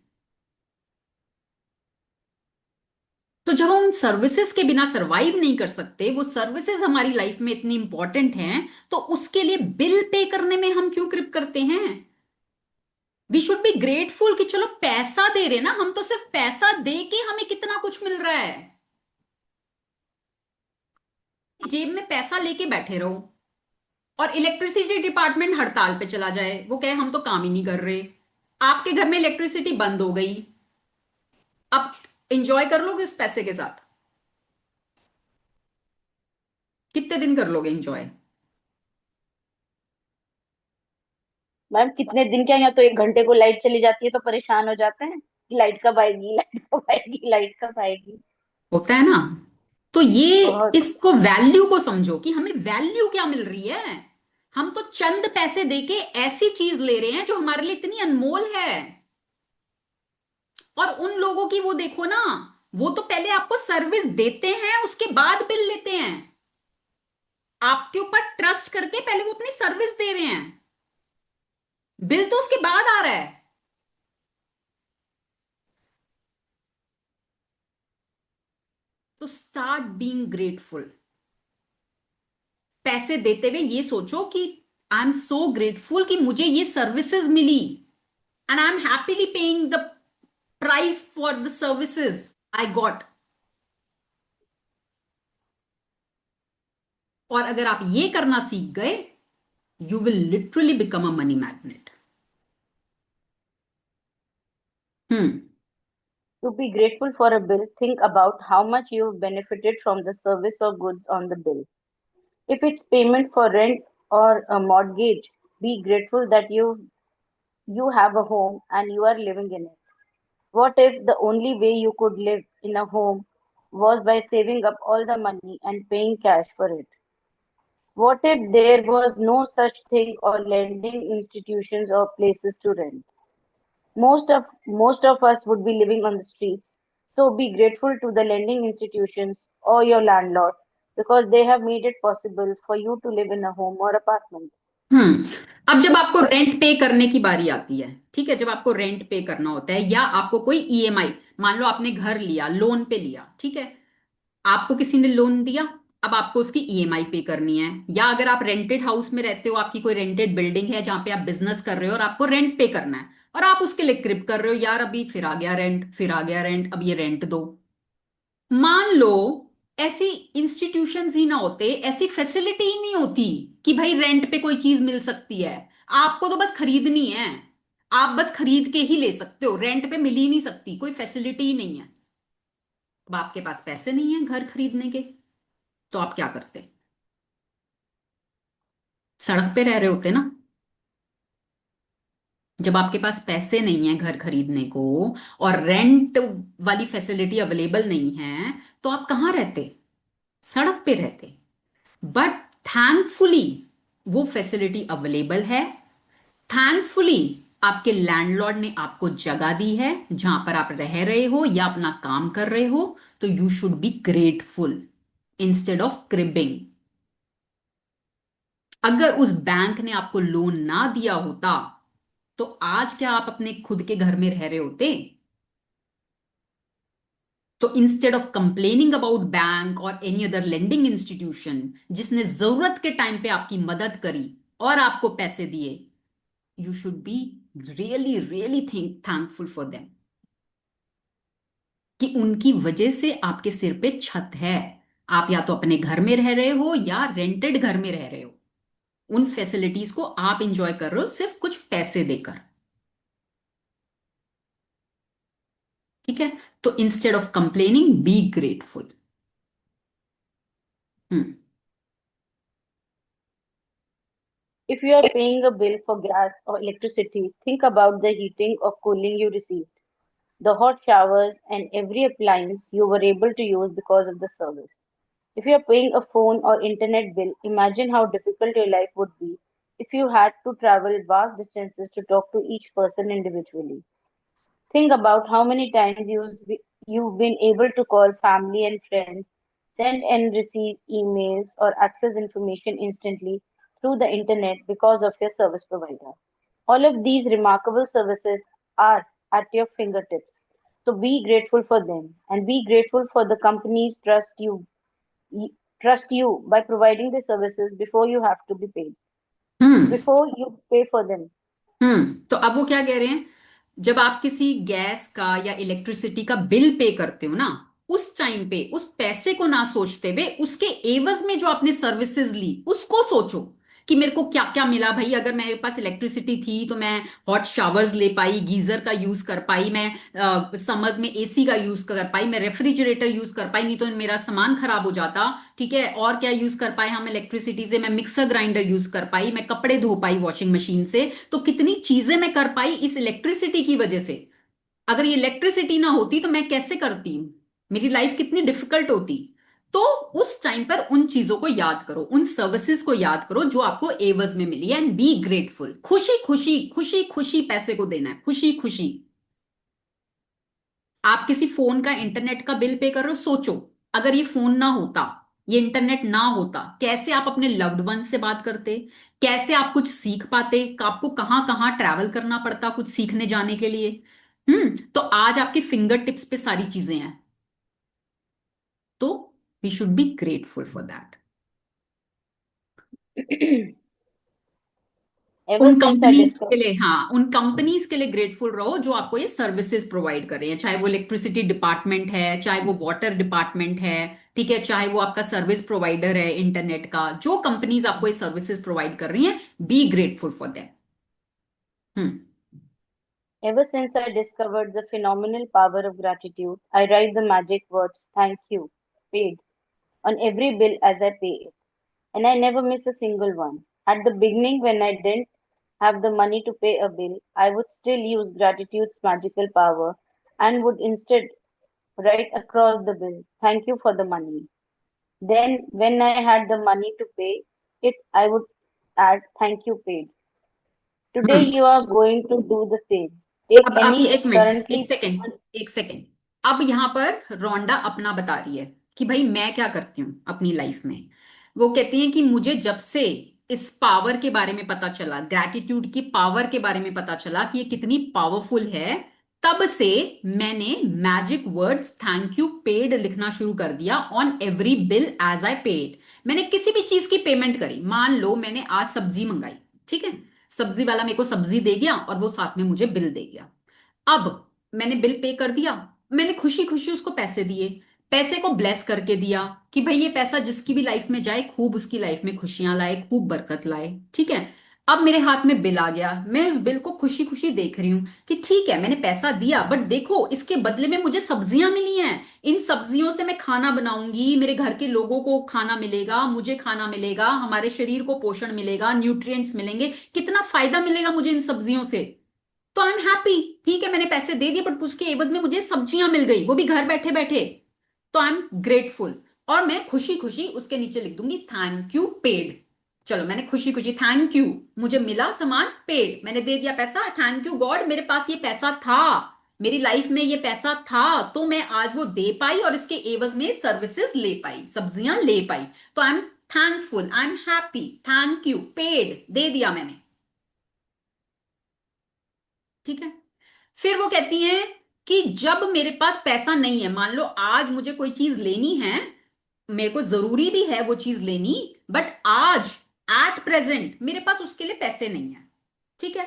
तो जब हम सर्विसेज के बिना सरवाइव नहीं कर सकते, वो सर्विसेज हमारी लाइफ में इतनी इंपॉर्टेंट हैं, तो उसके लिए बिल पे करने में हम क्यों क्रिप करते हैं। वी शुड बी ग्रेटफुल कि चलो पैसा दे रहे ना, हम तो सिर्फ पैसा दे के हमें कितना कुछ मिल रहा है। जेब में पैसा लेके बैठे रहो और इलेक्ट्रिसिटी डिपार्टमेंट हड़ताल पे चला जाए, वो कहे हम तो काम ही नहीं कर रहे, आपके घर में इलेक्ट्रिसिटी बंद हो गई, अब इंजॉय कर लोगे उस पैसे के साथ? कितने दिन कर लोगे इंजॉय? मैम कितने दिन क्या, यहाँ तो 1 घंटे को लाइट चली जाती है तो परेशान हो जाते हैं कि लाइट कब आएगी, लाइट कब आएगी, लाइट कब आएगी। होता है ना। तो ये, बहुत। इसको वैल्यू को समझो कि हमें वैल्यू क्या मिल रही है। हम तो चंद पैसे देके ऐसी चीज ले रहे हैं जो हमारे लिए इतनी अनमोल है। और उन लोगों की वो देखो ना, वो तो पहले आपको सर्विस देते हैं, उसके बाद बिल लेते हैं। आपके ऊपर ट्रस्ट करके पहले वो अपनी सर्विस दे रहे हैं, बिल तो उसके बाद आ रहा है। तो स्टार्ट बीइंग ग्रेटफुल। पैसे देते हुए ये सोचो कि आई एम सो ग्रेटफुल कि मुझे ये सर्विसेज मिली, and I am happily paying the price for the services I got. और अगर आप ये करना सीख गए, you will literally become a money magnet. Hmm. To be grateful for a bill, think about how much you've benefited from the service or goods on the bill. If it's payment for rent or a mortgage, be grateful that you have a home and you are living in it. What if the only way you could live in a home was by saving up all the money and paying cash for it? What if there was no such thing or lending institutions or places to rent? Most of us would be living on the streets So be grateful to the lending institutions or your landlord because they have made it possible for you to live in a home or apartment. हम्म। अब जब आपको रेंट पे करने की बारी आती है, ठीक है, जब आपको रेंट पे करना होता है या आपको कोई ईएमआई, मान लो आपने घर लिया, लोन पे लिया, ठीक है, आपको किसी ने लोन दिया, अब आपको उसकी ईएमआई पे करनी है। या अगर आप रेंटेड हाउस में रहते हो, आपकी कोई रेंटेड बिल्डिंग है जहां पे आप बिजनेस कर रहे हो और आपको रेंट पे करना है, और आप उसके लिए क्रिप कर रहे हो, यार अभी फिर आ गया रेंट, फिर आ गया रेंट, अब ये रेंट दो। मान लो ऐसी इंस्टीट्यूशंस ही ना होते, ऐसी फैसिलिटी ही नहीं होती कि भाई रेंट पे कोई चीज मिल सकती है। आपको तो बस खरीदनी है, आप बस खरीद के ही ले सकते हो, रेंट पे मिल ही नहीं सकती, कोई फैसिलिटी ही नहीं है। अब आपके पास पैसे नहीं है घर खरीदने के, तो आप क्या करते? सड़क पे रह रहे होते ना। जब आपके पास पैसे नहीं है घर खरीदने को और रेंट वाली फैसिलिटी अवेलेबल नहीं है, तो आप कहाँ रहते? सड़क पे रहते। बट थैंकफुली वो फैसिलिटी अवेलेबल है। थैंकफुली आपके लैंडलॉर्ड ने आपको जगह दी है जहां पर आप रह रहे हो या अपना काम कर रहे हो, तो you should be grateful instead of cribbing. अगर उस बैंक ने आपको लोन ना दिया होता, तो आज क्या आप अपने खुद के घर में रह रहे होते? तो instead of complaining about bank और एनी अदर लेंडिंग इंस्टीट्यूशन जिसने जरूरत के टाइम पे आपकी मदद करी और आपको पैसे दिए, you should be really really thankful for them, कि उनकी वजह से आपके सिर पे छत है। आप या तो अपने घर में रह रहे हो या रेंटेड घर में रह रहे हो, उन फैसिलिटीज को आप इंजॉय कर रहे हो सिर्फ कुछ पैसे देकर। ठीक है, तो instead of complaining be grateful. Hmm. If you are paying a bill for gas or electricity, think about the heating or cooling you received, the hot showers, and every appliance you were able to use because of the service. If you are paying a phone or internet bill, imagine how difficult your life would be if you had to travel vast distances to talk to each person individually. Think about how many times you've been able to call family and friends, send and receive emails, or access information instantly through the internet because of your service provider. All of these remarkable services are at your fingertips. So be grateful for them and be grateful for the companies trust you by providing the services before you have to be paid, hmm. before you pay for them. तो अब वो क्या कह रहे हैं, जब आप किसी गैस का या इलेक्ट्रिसिटी का बिल पे करते हो ना, उस टाइम पे उस पैसे को ना सोचते हुए उसके एवज में जो आपने सर्विसेज ली उसको सोचो कि मेरे को क्या क्या मिला। भाई अगर मेरे पास इलेक्ट्रिसिटी थी तो मैं हॉट शावर्स ले पाई, गीजर का यूज कर पाई, मैं समर्स में एसी का यूज कर पाई, मैं रेफ्रिजरेटर यूज कर पाई, नहीं तो मेरा सामान खराब हो जाता। ठीक है, और क्या यूज कर पाए हम इलेक्ट्रिसिटी से? मैं मिक्सर ग्राइंडर यूज कर पाई, मैं कपड़े धो पाई वॉशिंग मशीन से। तो कितनी चीजें मैं कर पाई इस इलेक्ट्रिसिटी की वजह से। अगर ये इलेक्ट्रिसिटी ना होती तो मैं कैसे करती, मेरी लाइफ कितनी डिफिकल्ट होती। तो उस टाइम पर उन चीजों को याद करो, उन सर्विसेज को याद करो जो आपको एवज में मिली है, एंड बी ग्रेटफुल। खुशी खुशी खुशी खुशी पैसे को देना है, खुशी खुशी। आप किसी फोन का इंटरनेट का बिल पे कर रहे हो, सोचो अगर ये फोन ना होता, ये इंटरनेट ना होता, कैसे आप अपने लव्ड वन से बात करते, कैसे आप कुछ सीख पाते, आपको कहां कहां ट्रैवल करना पड़ता कुछ सीखने जाने के लिए। तो आज आपके फिंगर टिप्स पे सारी चीजें हैं, तो we should be grateful for that. Ever उन since I कंपनीज के discovered लिए, हाँ, उन कंपनीज के लिए ग्रेटफुल रहो जो आपको ये सर्विसेज प्रोवाइड कर रहे हैं, चाहे वो इलेक्ट्रिसिटी डिपार्टमेंट है, चाहे वो वाटर डिपार्टमेंट है, ठीक है, चाहे वो आपका सर्विस प्रोवाइडर है इंटरनेट का। जो कंपनीज आपको ये सर्विसेज प्रोवाइड कर रही हैं, B grateful for them. Hmm. Ever since I discovered the phenomenal power of gratitude, I write the magic words thank you, paid, on every bill as I pay it. And I never miss a single one. At the beginning, when I didn't have the money to pay a bill, I would still use gratitude's magical power and would instead write across the bill, thank you for the money. Then, when I had the money to pay it, I would add, thank you, paid. Today, hmm. you are going to do the same. Take अब any एक मिनट, एक currently सेकेंड, एक सेकेंड। अब यहाँ पर रोंडा अपना बता रही है कि भाई मैं क्या करती हूँ अपनी लाइफ में। वो कहती है कि मुझे जब से इस पावर के बारे में पता चला, ग्रैटिट्यूड की पावर के बारे में पता चला कि ये कितनी पावरफुल है, तब से मैंने magic words thank you paid लिखना शुरू कर दिया on every bill as I paid. मैंने किसी भी चीज की पेमेंट करी, मान लो मैंने आज सब्जी मंगाई, ठीक है, सब्जी वाला मेरे को सब्जी दे गया और वो साथ में मुझे बिल दे गया। अब मैंने बिल पे कर दिया, मैंने खुशी खुशी उसको पैसे दिए, पैसे को ब्लेस करके दिया कि भाई ये पैसा जिसकी भी लाइफ में जाए खूब उसकी लाइफ में खुशियां लाए, खूब बरकत लाए, ठीक है। अब मेरे हाथ में बिल आ गया, मैं उस बिल को खुशी खुशी देख रही हूं कि ठीक है मैंने पैसा दिया, बट देखो इसके बदले में मुझे सब्जियां मिली हैं, इन सब्जियों से मैं खाना बनाऊंगी, मेरे घर के लोगों को खाना मिलेगा, मुझे खाना मिलेगा, हमारे शरीर को पोषण मिलेगा, न्यूट्रिएंट्स मिलेंगे, कितना फायदा मिलेगा मुझे इन सब्जियों से। तो आई एम हैप्पी। ठीक है मैंने पैसे दे दिए बट उसके एवज में मुझे सब्जियां मिल गई, वो भी घर बैठे बैठे। तो आई एम ग्रेटफुल। और मैं खुशी खुशी उसके नीचे लिख दूंगी थैंक यू पेड। चलो मैंने खुशी खुशी थैंक यू, मुझे मिला सामान पेड, मैंने दे दिया पैसा, थैंक यू गॉड मेरे पास ये पैसा था, मेरी लाइफ में ये पैसा था तो मैं आज वो दे पाई और इसके एवज में सर्विसेज ले पाई, सब्जियां ले पाई। तो I am thankful, I am happy, thank you paid, दे दिया मैंने। ठीक है। फिर वो कहती हैं कि जब मेरे पास पैसा नहीं है, मान लो आज मुझे कोई चीज लेनी है, मेरे को जरूरी भी है वो चीज लेनी, बट आज एट प्रेजेंट मेरे पास उसके लिए पैसे नहीं है, ठीक है।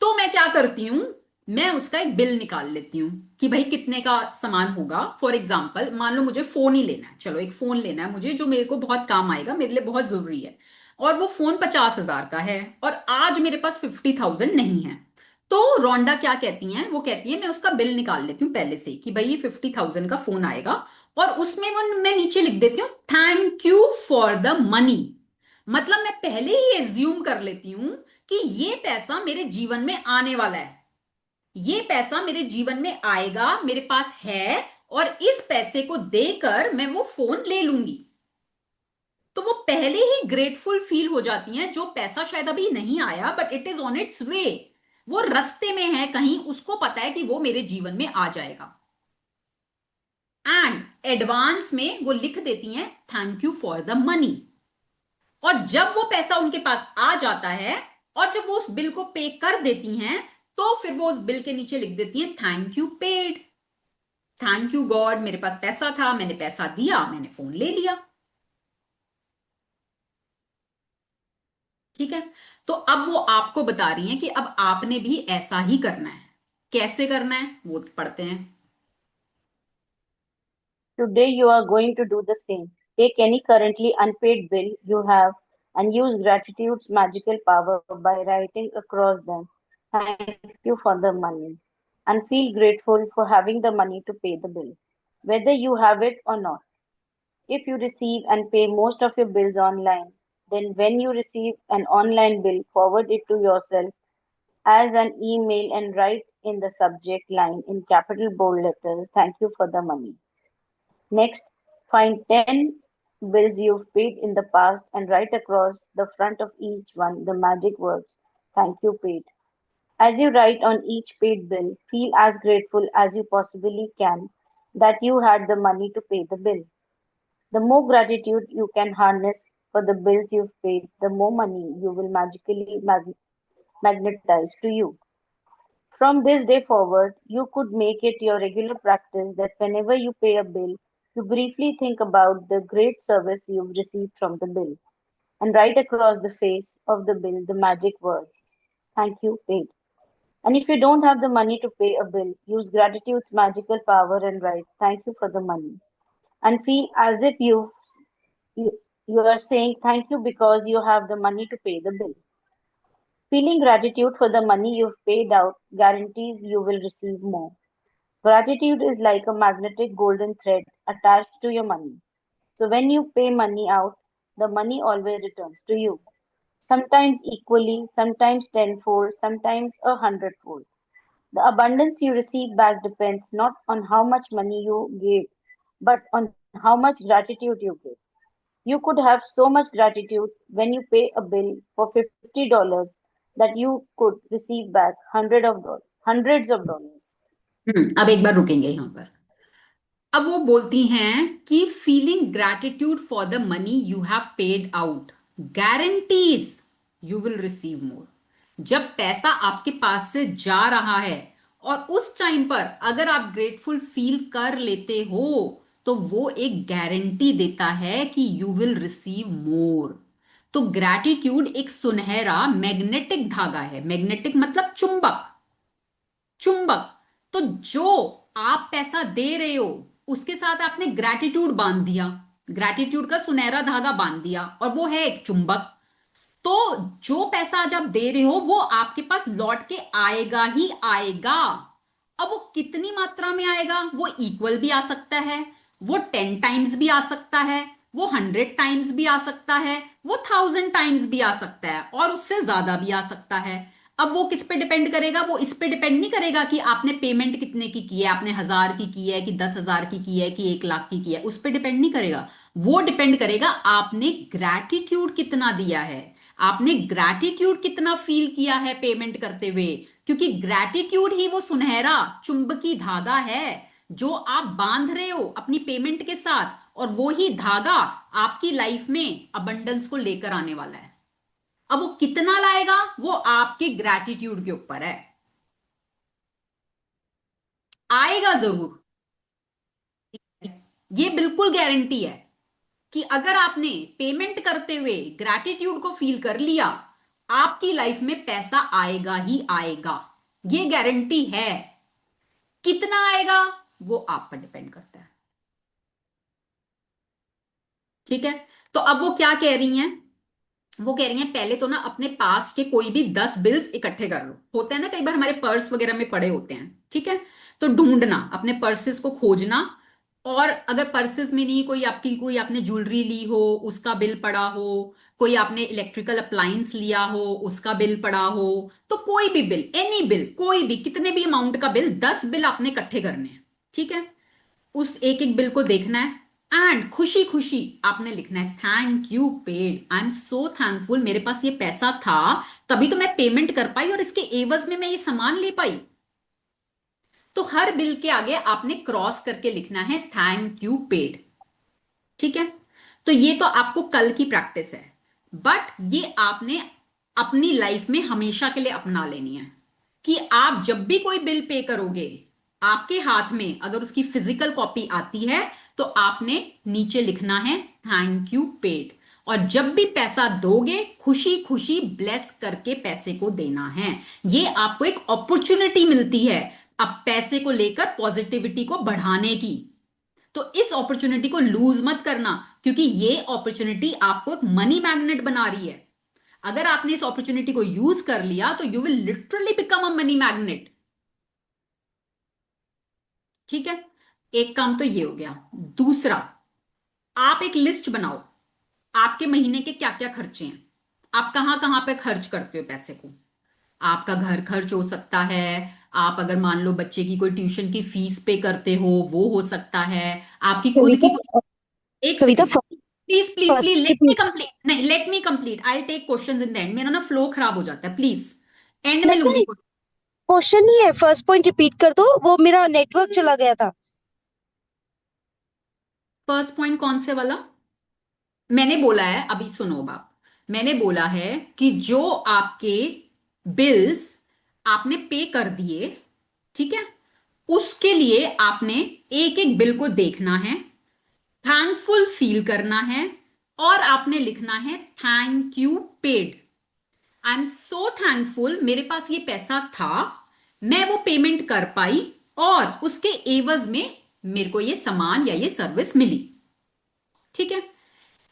तो मैं क्या करती हूं, मैं उसका एक बिल निकाल लेती हूं कि भाई कितने का सामान होगा। फॉर एग्जाम्पल मान लो मुझे फोन ही लेना है, चलो एक फोन लेना है मुझे जो मेरे को बहुत काम आएगा, मेरे लिए बहुत जरूरी है, और वो फोन 50,000 का है और आज मेरे पास 50,000 नहीं है। तो रोंडा क्या कहती हैं, वो कहती है मैं उसका बिल निकाल लेती हूँ पहले से कि भाई ये 50,000 का फोन आएगा, और उसमें वो मैं नीचे लिख देती हूँ thank you for the money. मतलब मैं पहले ही एज्यूम कर लेती हूं कि ये पैसा मेरे जीवन में आने वाला है, ये पैसा मेरे जीवन में आएगा, मेरे पास है, और इस पैसे को देकर मैं वो फोन ले लूंगी। तो वो पहले ही ग्रेटफुल फील हो जाती हैं, जो पैसा शायद अभी नहीं आया but it is on its way, वो रास्ते में है कहीं, उसको पता है कि वो मेरे जीवन में आ जाएगा। एंड एडवांस में वो लिख देती हैं thank you for the money. और जब वो पैसा उनके पास आ जाता है और जब वो उस बिल को पे कर देती हैं, तो फिर वो उस बिल के नीचे लिख देती हैं thank you paid, thank you God मेरे पास पैसा था, मैंने पैसा दिया, मैंने फोन ले लिया। ठीक है। तो अब वो आपको बता रही हैं कि अब आपने भी ऐसा ही करना है। कैसे करना है वो पढ़ते हैं। Today you are going to do the same. Take any currently unpaid bill you have and use gratitude's magical power by writing across them. Thank you for the money. And feel grateful for having the money to pay the bill, whether you have it or not. If you receive and pay most of your bills online, then when you receive an online bill, forward it to yourself as an email and write in the subject line in capital bold letters, thank you for the money. Next, find 10 bills you've paid in the past and write across the front of each one the magic words, thank you paid. As you write on each paid bill, feel as grateful as you possibly can that you had the money to pay the bill. The more gratitude you can harness for the bills you've paid, the more money you will magically magnetize to you. From this day forward, you could make it your regular practice that whenever you pay a bill, you briefly think about the great service you've received from the bill and write across the face of the bill the magic words, thank you, paid. And if you don't have the money to pay a bill, use gratitude's magical power and write, thank you for the money. And feel as if you, you are saying thank you because you have the money to pay the bill. Feeling gratitude for the money you've paid out guarantees you will receive more. Gratitude is like a magnetic golden thread attached to your money. So when you pay money out, the money always returns to you. Sometimes equally, sometimes tenfold, sometimes 100-fold. The abundance you receive back depends not on how much money you gave, but on how much gratitude you gave. You could have so much gratitude when you pay a bill for $50 that you could receive back hundreds of dollars. अब एक बार रुकेंगे यहाँ पर। अब वो बोलती हैं कि feeling gratitude for the money you have paid out guarantees you will receive मोर। जब पैसा आपके पास से जा रहा है और उस टाइम पर अगर आप ग्रेटफुल फील कर लेते हो तो वो एक गारंटी देता है कि यू विल रिसीव मोर। तो ग्रैटिट्यूड एक सुनहरा मैग्नेटिक धागा है। मैग्नेटिक मतलब चुंबक। चुंबक। तो जो आप पैसा दे रहे हो उसके साथ आपने ग्रैटिट्यूड बांध दिया, ग्रैटिट्यूड का सुनहरा धागा बांध दिया, और वो है एक चुंबक। तो जो पैसा आज आप दे रहे हो वो आपके पास लौट के आएगा ही आएगा। अब वो कितनी मात्रा में आएगा, वो इक्वल भी आ सकता है, वो 10 टाइम्स भी आ सकता है, वो 100 टाइम्स भी आ सकता है, वो 1000 टाइम्स भी आ सकता है, और उससे ज्यादा भी आ सकता है। अब वो किस पे डिपेंड करेगा? वो इस पे डिपेंड नहीं करेगा कि आपने पेमेंट कितने की है, आपने 1000 की है कि 10,000 की है कि 1 लाख की है। उस पे डिपेंड नहीं करेगा। वो डिपेंड करेगा आपने ग्रैटिट्यूड कितना दिया है, आपने ग्रैटिट्यूड कितना फील किया है पेमेंट करते हुए। क्योंकि ग्रैटिट्यूड ही वो सुनहरा चुंबकी धागा है जो आप बांध रहे हो अपनी पेमेंट के साथ, और वो ही धागा आपकी लाइफ में अबंडेंस को लेकर आने वाला है। अब वो कितना लाएगा वो आपके ग्रैटिट्यूड के ऊपर है। आएगा जरूर, ये बिल्कुल गारंटी है कि अगर आपने पेमेंट करते हुए ग्रैटिट्यूड को फील कर लिया आपकी लाइफ में पैसा आएगा ही आएगा। ये गारंटी है। कितना आएगा वो आप पर डिपेंड करता है। ठीक है। तो अब वो क्या कह रही हैं? वो कह रही हैं पहले तो ना अपने पास के कोई भी 10 बिल्स इकट्ठे कर लो। होता है ना कई बार हमारे पर्स वगैरह में पड़े होते हैं, ठीक है? तो ढूंढना, अपने पर्सेस को खोजना, और अगर पर्सेस में नहीं, कोई आपकी कोई आपने ज्वेलरी ली हो उसका बिल पड़ा हो, कोई आपने इलेक्ट्रिकल अप्लायंस लिया हो उसका बिल पड़ा हो, तो कोई भी बिल, एनी बिल, कोई भी, कितने भी अमाउंट का बिल, 10 बिल आपने इकट्ठे करने हैं। ठीक है। उस एक एक बिल को देखना है एंड खुशी खुशी आपने लिखना है thank you paid, I am so thankful, मेरे पास ये पैसा था तभी तो मैं पेमेंट कर पाई और इसके एवज में मैं ये सामान ले पाई। तो हर बिल के आगे आपने क्रॉस करके लिखना है थैंक यू पेड। ठीक है। तो ये तो आपको कल की प्रैक्टिस है, बट ये आपने अपनी लाइफ में हमेशा के लिए अपना लेनी है कि आप जब भी कोई बिल पे करोगे आपके हाथ में अगर उसकी फिजिकल कॉपी आती है तो आपने नीचे लिखना है थैंक यू पेड, और जब भी पैसा दोगे खुशी खुशी ब्लेस करके पैसे को देना है। ये आपको एक अपॉर्चुनिटी मिलती है अब पैसे को लेकर पॉजिटिविटी को बढ़ाने की। तो इस अपॉर्चुनिटी को लूज मत करना, क्योंकि ये अपॉर्चुनिटी आपको एक मनी मैग्नेट बना रही है। अगर आपने इस अपॉर्चुनिटी को यूज कर लिया तो you will literally become a money magnet. ठीक है। एक काम तो ये हो गया। दूसरा, आप एक लिस्ट बनाओ आपके महीने के क्या क्या खर्चे हैं, आप कहां कहां पे खर्च करते हो पैसे को। आपका घर खर्च हो सकता है, आप अगर मान लो बच्चे की कोई ट्यूशन की फीस पे करते हो वो हो सकता है, आपकी खुद की। कविता एक कविता second, please please first please let me repeat. Complete, नहीं let me complete, I take questions in the end, मेरा ना फ्लो खराब हो जाता है, प्लीज एंड में नहीं लूंगी। नहीं, क्वेश्चन नहीं है, फर्स्ट पॉइंट रिपीट कर दो, वो मेरा नेटवर्क चला गया था। फर्स्ट पॉइंट कौन से वाला? मैंने बोला है, अभी सुनो बाप, मैंने बोला है कि जो आपके बिल्स आपने पे कर दिए, ठीक है, उसके लिए आपने एक एक बिल को देखना है, थैंकफुल फील करना है, और आपने लिखना है thank you paid. I am so thankful, मेरे पास ये पैसा था, मैं वो पेमेंट कर पाई, और उसके एवज में मेरे को ये सामान या ये सर्विस मिली। ठीक है।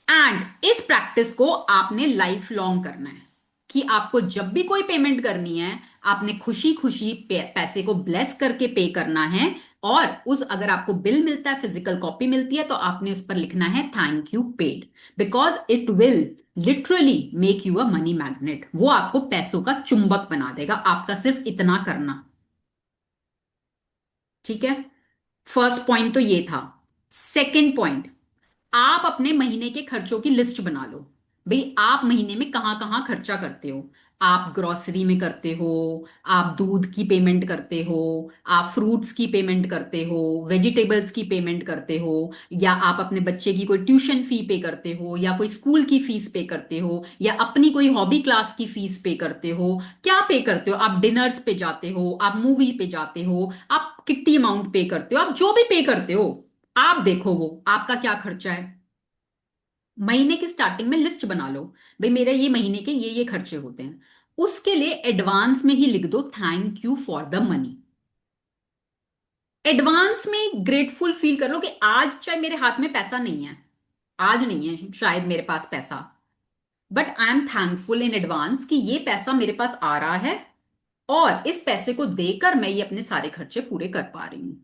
एंड इस प्रैक्टिस को आपने लाइफ लॉन्ग करना है कि आपको जब भी कोई पेमेंट करनी है आपने खुशी खुशी पैसे को ब्लेस करके पे करना है, और उस अगर आपको बिल मिलता है, फिजिकल कॉपी मिलती है, तो आपने उस पर लिखना है thank you paid, because it will literally make you a money magnet. वो आपको पैसों का चुंबक बना देगा, आपका सिर्फ इतना करना। ठीक है। फर्स्ट पॉइंट तो ये था। सेकेंड पॉइंट, आप अपने महीने के खर्चों की लिस्ट बना लो। भाई आप महीने में कहां कहां खर्चा करते हो। आप ग्रोसरी में करते हो, आप दूध की पेमेंट करते हो, आप फ्रूट्स की पेमेंट करते हो, वेजिटेबल्स की पेमेंट करते हो, या आप अपने बच्चे की कोई ट्यूशन फी पे करते हो, या कोई स्कूल की फीस पे करते हो, या अपनी कोई हॉबी क्लास की फीस पे करते हो। क्या पे करते हो? आप डिनर्स पे जाते हो, आप मूवी पे जाते हो, आप किट्टी अमाउंट पे करते हो, आप जो भी पे करते हो, आप देखो वो आपका क्या खर्चा है। महीने की स्टार्टिंग में लिस्ट बना लो, भाई मेरे ये महीने के ये खर्चे होते हैं। उसके लिए एडवांस में ही लिख दो thank you for the money. Advance में ग्रेटफुल फील कर लो कि आज चाहे मेरे हाथ में पैसा नहीं है, आज नहीं है शायद मेरे पास पैसा, but I am thankful in advance कि ये पैसा मेरे पास आ रहा है, और इस पैसे को देकर मैं ये अपने सारे खर्चे पूरे कर पा रही हूं।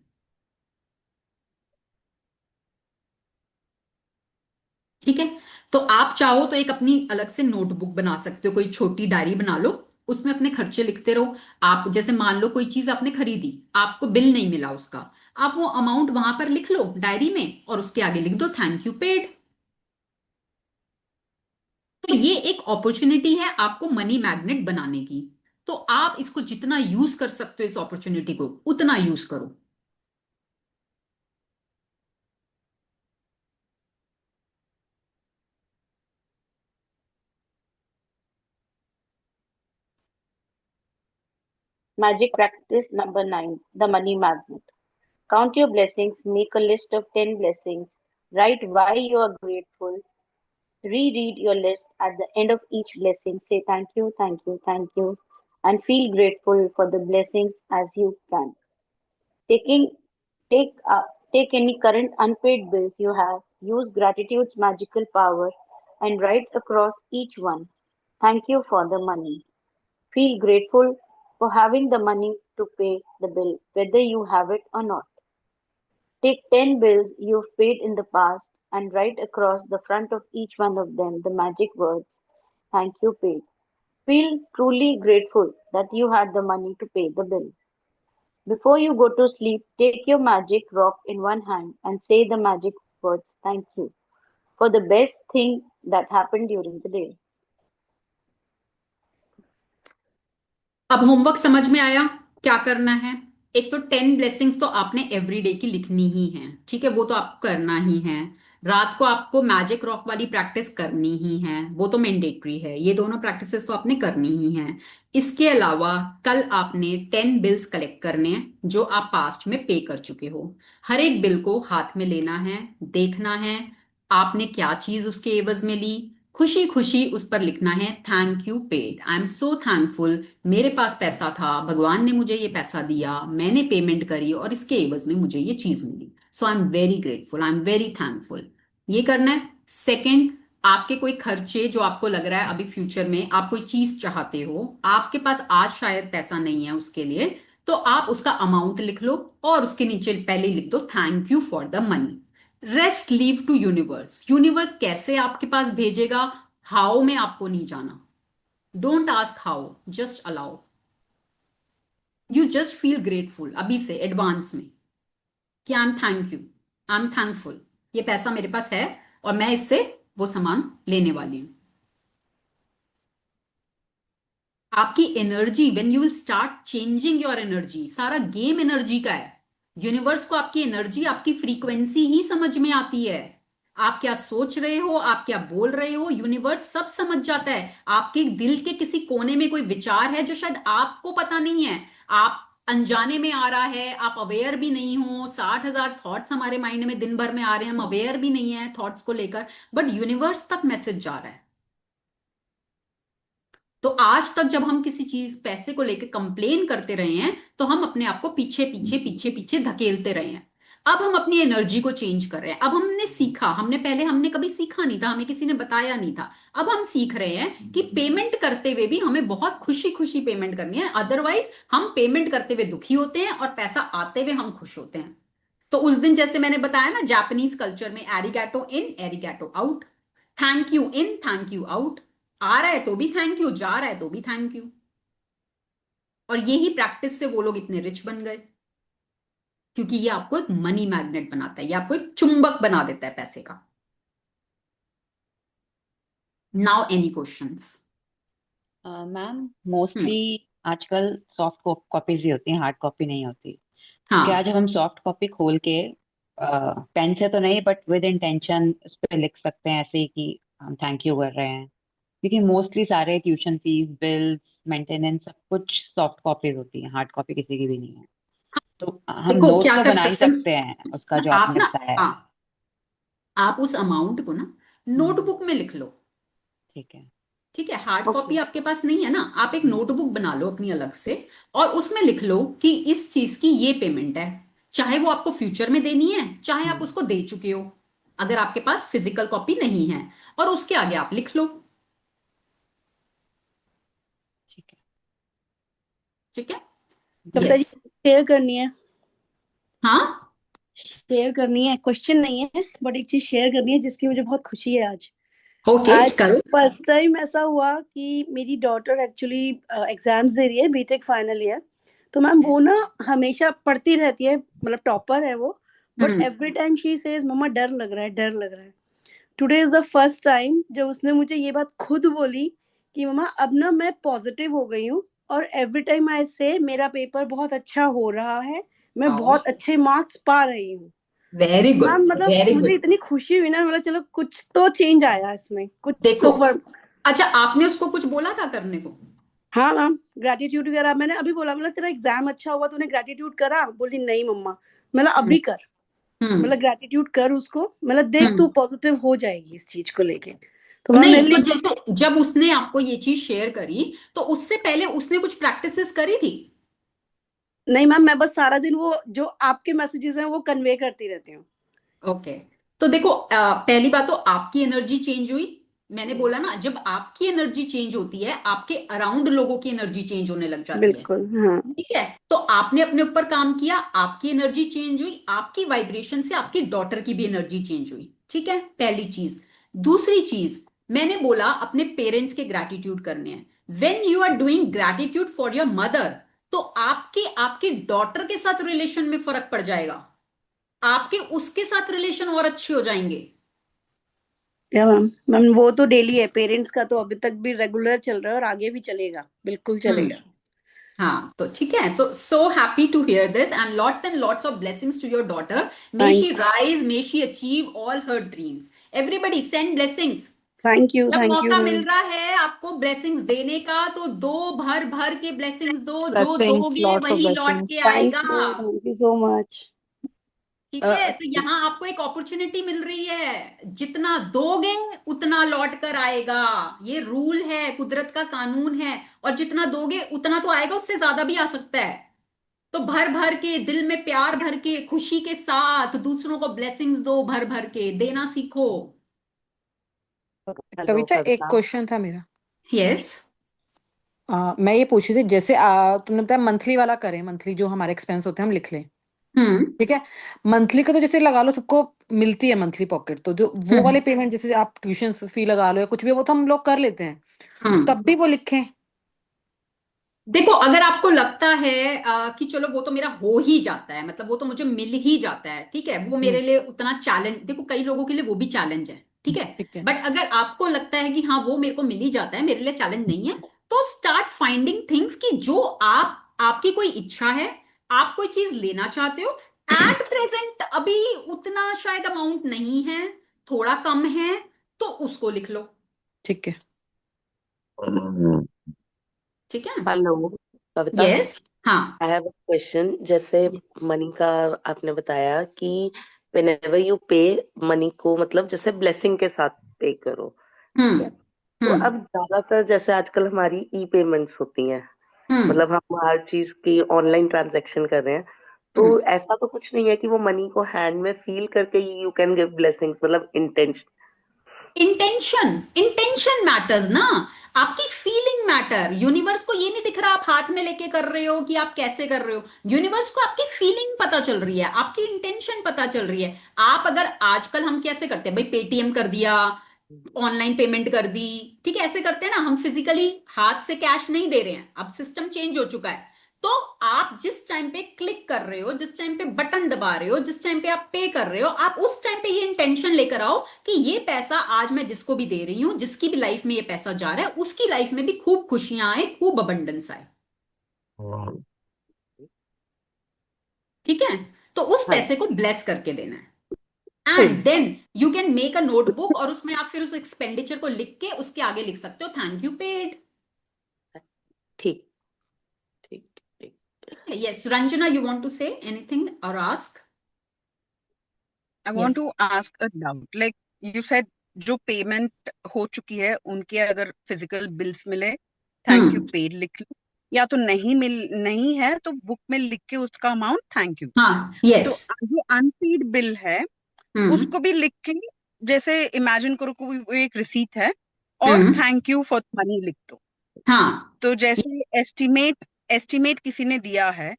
ठीक है। तो आप चाहो तो एक अपनी अलग से नोटबुक बना सकते हो, कोई छोटी डायरी बना लो, उसमें अपने खर्चे लिखते रहो। आप जैसे मान लो कोई चीज आपने खरीदी, आपको बिल नहीं मिला उसका, आप वो अमाउंट वहां पर लिख लो डायरी में, और उसके आगे लिख दो थैंक यू पेड। तो ये एक अपॉर्चुनिटी है आपको मनी मैग्नेट बनाने की। तो आप इसको जितना यूज कर सकते हो, इस अपॉर्चुनिटी को उतना यूज करो। Magic practice number 9, the money magnet. Count your blessings, make a list of 10 blessings, write why you are grateful, reread your list at the end of each blessing, say thank you, thank you, thank you, and feel grateful for the blessings as you can. Taking take take any current unpaid bills you have, use gratitude's magical power and write across each one. Thank you for the money. Feel grateful for having the money to pay the bill, whether you have it or not. Take 10 bills you've paid in the past and write across the front of each one of them the magic words, thank you paid. Feel truly grateful that you had the money to pay the bill. Before you go to sleep, take your magic rock in one hand and say the magic words, thank you, for the best thing that happened during the day. अब होमवर्क समझ में आया क्या करना है? एक तो 10 ब्लेसिंग्स तो आपने एवरीडे की लिखनी ही है, ठीक है, वो तो आपको करना ही है। रात को आपको मैजिक रॉक वाली प्रैक्टिस करनी ही है, वो तो मैंडेटरी है, ये दोनों प्रैक्टिसेस तो आपने करनी ही है। इसके अलावा कल आपने 10 बिल्स कलेक्ट करने हैं जो आप पास्ट में पे कर चुके हो। हर एक बिल को हाथ में लेना है, देखना है आपने क्या चीज उसके एवज में ली, खुशी खुशी उस पर लिखना है thank you paid, I am so thankful, मेरे पास पैसा था, भगवान ने मुझे ये पैसा दिया, मैंने पेमेंट करी और इसके एवज में मुझे ये चीज मिली, so I am very grateful, I am very thankful. ये करना है। सेकंड, आपके कोई खर्चे जो आपको लग रहा है अभी फ्यूचर में आप कोई चीज चाहते हो, आपके पास आज शायद पैसा नहीं है उसके लिए, तो आप उसका अमाउंट लिख लो और उसके नीचे पहले लिख दो thank you for the money. Rest leave to universe, universe कैसे आपके पास भेजेगा, हाउ में आपको नहीं जाना। Don't ask how, just allow. You just feel grateful अभी से एडवांस में कि आई एम थैंकफुल, ये पैसा मेरे पास है और मैं इससे वो सामान लेने वाली हूं। आपकी energy, when you will start changing your energy, सारा गेम एनर्जी का है। यूनिवर्स को आपकी एनर्जी, आपकी फ्रीक्वेंसी ही समझ में आती है। आप क्या सोच रहे हो, आप क्या बोल रहे हो, यूनिवर्स सब समझ जाता है। आपके दिल के किसी कोने में कोई विचार है जो शायद आपको पता नहीं है, आप अनजाने में आ रहा है, आप अवेयर भी नहीं हो। 60,000 थॉट्स हमारे माइंड में दिन भर में आ रहे हैं, हम अवेयर भी नहीं है थॉट्स को लेकर, बट यूनिवर्स तक मैसेज जा रहा है। तो आज तक जब हम किसी चीज पैसे को लेकर कंप्लेन करते रहे हैं, तो हम अपने आप को पीछे पीछे पीछे पीछे धकेलते रहे हैं। अब हम अपनी एनर्जी को चेंज कर रहे हैं। अब हमने सीखा, हमने कभी सीखा नहीं था, हमें किसी ने बताया नहीं था। अब हम सीख रहे हैं कि पेमेंट करते हुए भी हमें बहुत खुशी खुशी पेमेंट करनी है, अदरवाइज हम पेमेंट करते हुए दुखी होते हैं और पैसा आते हुए हम खुश होते हैं। तो उस दिन जैसे मैंने बताया ना, जापानीज कल्चर में arigato in arigato out, thank you in thank you out, आ रहा है तो भी थैंक यू, जा रहा है तो भी थैंक यू। और यही प्रैक्टिस से वो लोग इतने रिच बन गए, क्योंकि ये आपको एक मनी मैग्नेट बनाता है, ये आपको एक चुंबक बना देता है पैसे का। Now any questions? मैम हम्म। मोस्टली आजकल सॉफ्ट कॉपीज ही होती हैं, हार्ड कॉपी नहीं होती। क्योंकि आज हाँ जब हम सॉफ्ट कॉपी खोल के पेन से तो नहीं बट विद इंटेंशन उस पर लिख सकते हैं ऐसे ही कि हम थैंक यू कर रहे हैं। क्योंकि मोस्टली सारे ट्यूशन फीस, बिल्स, मेंटेनेंस सब कुछ सॉफ्ट कॉपीज होती हैं, हार्ड कॉपी किसी की भी नहीं है। तो हम देखो नोट क्या तो कर बना ही सकते सकते हैं हैं उसका जो आप आपने ना। बताया है। हाँ, आप उस अमाउंट को ना हम्म। नोटबुक में लिख लो। ठीक है। ठीक है, हार्ड ओके। कॉपी आपके पास नहीं है ना, आप एक हम्म। नोटबुक बना लो अपनी अलग से, और उसमें लिख लो कि इस चीज की ये पेमेंट है, चाहे वो आपको फ्यूचर में देनी है, चाहे आप हम्म। उसको दे चुके हो, अगर आपके पास फिजिकल कॉपी नहीं है, और उसके आगे आप लिख लो। ठीक है। ठीक है। कविता जी, यस। शेयर करनी है। हाँ। शेयर करनी है, क्वेश्चन नहीं है, बट एक चीज शेयर करनी है जिसकी मुझे बहुत खुशी है आज। ओके, आज करो। फर्स्ट टाइम ऐसा हुआ कि मेरी डॉटर एक्चुअली एग्जाम्स दे रही है, बीटेक फाइनल ईयर। तो मैम वो ना हमेशा पढ़ती रहती है, मतलब टॉपर है वो। But hmm. Every time she says मम्मा डर लग रहा है, डर लग रहा है। Today is the first time जब उसने मुझे ये बात खुद बोली कि मम्मा अब ना मैं पॉजिटिव हो गई हूँ, और एवरी टाइम आई से मेरा पेपर बहुत अच्छा हो रहा है, मैं आओ, बहुत अच्छे मार्क्स पा रही हूँ। वेरी गुड, मैम मतलब वेरी मुझे गुड। इतनी खुशी हुई ना, मतलब चलो कुछ तो चेंज आया इसमें, कुछ देखो, तो फर्क। अच्छा आपने उसको कुछ बोला था करने को? हाँ मैम, ग्रेटिट्यूड करा मैंने, अभी बोला मतलब तेरा एग्जाम अच्छा हुआ, तूने ग्रेटिट्यूड करा? बोली नहीं मम्मा। मतलब हम्म। अभी कर, हम्म। मतलब ग्रेटिट्यूड कर उसको, मतलब देख हम्म। तू पॉजिटिव हो जाएगी इस चीज को लेके। तो मैम नहीं मेरे तो लिए, जैसे जब उसने आपको ये चीज शेयर करी, तो उससे पहले उसने कुछ प्रैक्टिसेस करी थी? नहीं मैम, मैं बस सारा दिन वो जो आपके मैसेजेस हैं वो कन्वे करती रहती हूँ। ओके। तो देखो, पहली बात तो आपकी एनर्जी चेंज हुई। मैंने बोला ना, जब आपकी एनर्जी चेंज होती है, आपके अराउंड लोगों की एनर्जी चेंज होने लग जाती है। बिल्कुल हाँ। ठीक है। तो आपने अपने ऊपर काम किया, आपकी एनर्जी चेंज हुई, आपकी वाइब्रेशन से आपकी डॉटर की भी एनर्जी चेंज हुई। ठीक है, पहली चीज। दूसरी चीज, मैंने बोला अपने पेरेंट्स के ग्रैटिट्यूड करने हैं। When you are doing gratitude for your mother, तो आपके आपकी डॉटर के साथ रिलेशन में फर्क पड़ जाएगा, आपके उसके साथ रिलेशन और अच्छे हो जाएंगे। या मैम, मैम वो तो डेली है, पेरेंट्स का तो अभी तक भी रेगुलर चल रहा है और आगे भी चलेगा, बिल्कुल हम्म। चलेगा। हाँ, तो ठीक है, तो so happy to hear this and lots of blessings to your daughter. May she thank rise, may she achieve all her dreams. Everybody send blessings. जब थैंक यू मौका मिल मैम। रहा है आपको ब्लेसिंग्स देने का, तो दो, भर भर के ब्लेसिंग्स दो, जो Blessings, दोगे lots of वही लौट के blessings. आएगा। Thank you so much. ठीक है, Uh, तो यहाँ आपको एक अपॉर्चुनिटी मिल रही है, जितना दोगे उतना लौट कर आएगा। ये रूल है, कुदरत का कानून है, और जितना दोगे उतना तो आएगा, उससे ज्यादा भी आ सकता है। तो भर भर के, दिल में प्यार भर के, खुशी के साथ दूसरों को ब्लेसिंग्स दो, भर भर के देना सीखो। हेलो कविता, एक कविता। क्वेश्चन था मेरा। यस। मैं ये पूछ रही थी, जैसे तुमने बताया मंथली वाला करें, मंथली जो हमारे एक्सपेंस होते हैं हम लिख लें। हम्म। ठीक है। मंथली का तो जैसे लगा लो सबको मिलती है मंथली पॉकेट, तो जो वो हम्म। वाले पेमेंट जैसे आप ट्यूशन फी लगा लो या कुछ भी, वो तो हम लोग कर लेते हैं, हम्म। तब भी वो लिखें? देखो, अगर आपको लगता है कि चलो वो तो मेरा हो ही जाता है, मतलब वो तो मुझे मिल ही जाता है, ठीक है, वो मेरे हम्म। लिए उतना चैलेंज, देखो कई लोगों के लिए वो भी चैलेंज है, ठीक है। ठीक है। बट अगर आपको लगता है कि हाँ वो मेरे को मिल ही जाता है, मेरे लिए चैलेंज नहीं है, तो स्टार्ट फाइंडिंग थिंग्स कि जो आपकी कोई इच्छा है, आप कोई चीज लेना चाहते हो। एट प्रेजेंट अभी उतना शायद अमाउंट नहीं है, थोड़ा कम है, तो उसको लिख लो। ठीक है। ठीक है। हेलो कविता। यस। हाँ। I have a question. जैसे मनी का आपने बताया कि whenever you पे मनी को, मतलब जैसे ब्लेसिंग के साथ पे करो, ठीक हम्म। है। तो हम्म। अब ज्यादातर जैसे आजकल हमारी ई पेमेंट्स होती हैं, हम्म। मतलब हम हर चीज की ऑनलाइन ट्रांजैक्शन कर रहे हैं, हम्म। तो ऐसा तो कुछ नहीं है कि वो मनी को हैंड में फील करके यू कैन गिव ब्लेसिंग्स, मतलब इंटेंशन। इंटेंशन, इंटेंशन मैटर्स ना, आपकी फीलिंग मैटर। यूनिवर्स को ये नहीं दिख रहा आप हाथ में लेके कर रहे हो कि आप कैसे कर रहे हो, यूनिवर्स को आपकी फीलिंग पता चल रही है, आपकी इंटेंशन पता चल रही है। आप अगर, आजकल हम कैसे करते हैं भाई, पेटीएम कर दिया, ऑनलाइन पेमेंट कर दी, ठीक है, ऐसे करते हैं ना, हम फिजिकली हाथ से कैश नहीं दे रहे हैं, अब सिस्टम चेंज हो चुका है। तो आप जिस टाइम पे क्लिक कर रहे हो, जिस टाइम पे बटन दबा रहे हो, जिस टाइम पे आप पे कर रहे हो, आप उस टाइम पे ये इंटेंशन लेकर आओ कि ये पैसा आज मैं जिसको भी दे रही हूं, जिसकी भी लाइफ में ये पैसा जा रहा है, उसकी लाइफ में भी खूब खुशियां आए, खूब अबंडेंस आए। ठीक है? तो उस हाँ पैसे को ब्लेस करके देना है। ठीक and then you can make a notebook, और उसमें आप फिर उस एक्सपेंडिचर को लिख के उसके आगे लिख सकते हो थैंक यू पेड। ठीक ठीक ठीक। Yes, Ranjana, you want to say anything और ask? I want yes. to ask a doubt. Like you said, जो पेमेंट हो चुकी है उनके अगर फिजिकल बिल्स मिले, थैंक यू पेड लिख लो, या तो नहीं है तो बुक में लिख के उसका अमाउंट थैंक यू। हाँ, तो यस। जो अनपेड बिल है उसको भी लिख के, जैसे इमेजिन करो कोई वो एक रिसीट है और थैंक यू फॉर मनी लिख दो। हाँ। तो जैसे एस्टिमेट किसी ने दिया है,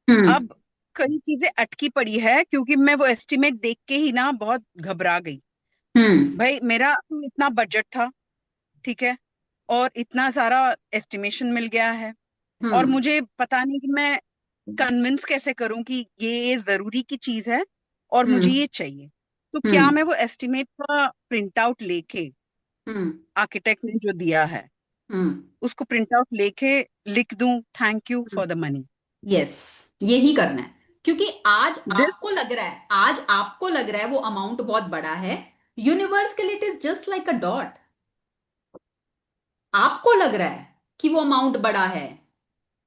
अब कई चीजें अटकी पड़ी है क्योंकि मैं वो एस्टिमेट देख के ही ना बहुत घबरा गई। भाई मेरा तो इतना बजट था, ठीक है, और इतना सारा एस्टिमेशन मिल गया है, और मुझे पता नहीं कि मैं कन्विंस कैसे करूं कि ये जरूरी की चीज है और मुझे ये चाहिए। तो क्या मैं वो एस्टिमेट का प्रिंट आउट लेके, आर्किटेक्ट ने जो दिया है उसको प्रिंट आउट लेके लिख दूं thank you for the money? Yes, यही करना है, क्योंकि आज दिस आपको लग रहा है वो अमाउंट बहुत बड़ा है। यूनिवर्स के लिए it is just like a dot. आपको लग रहा है कि वो अमाउंट बड़ा है,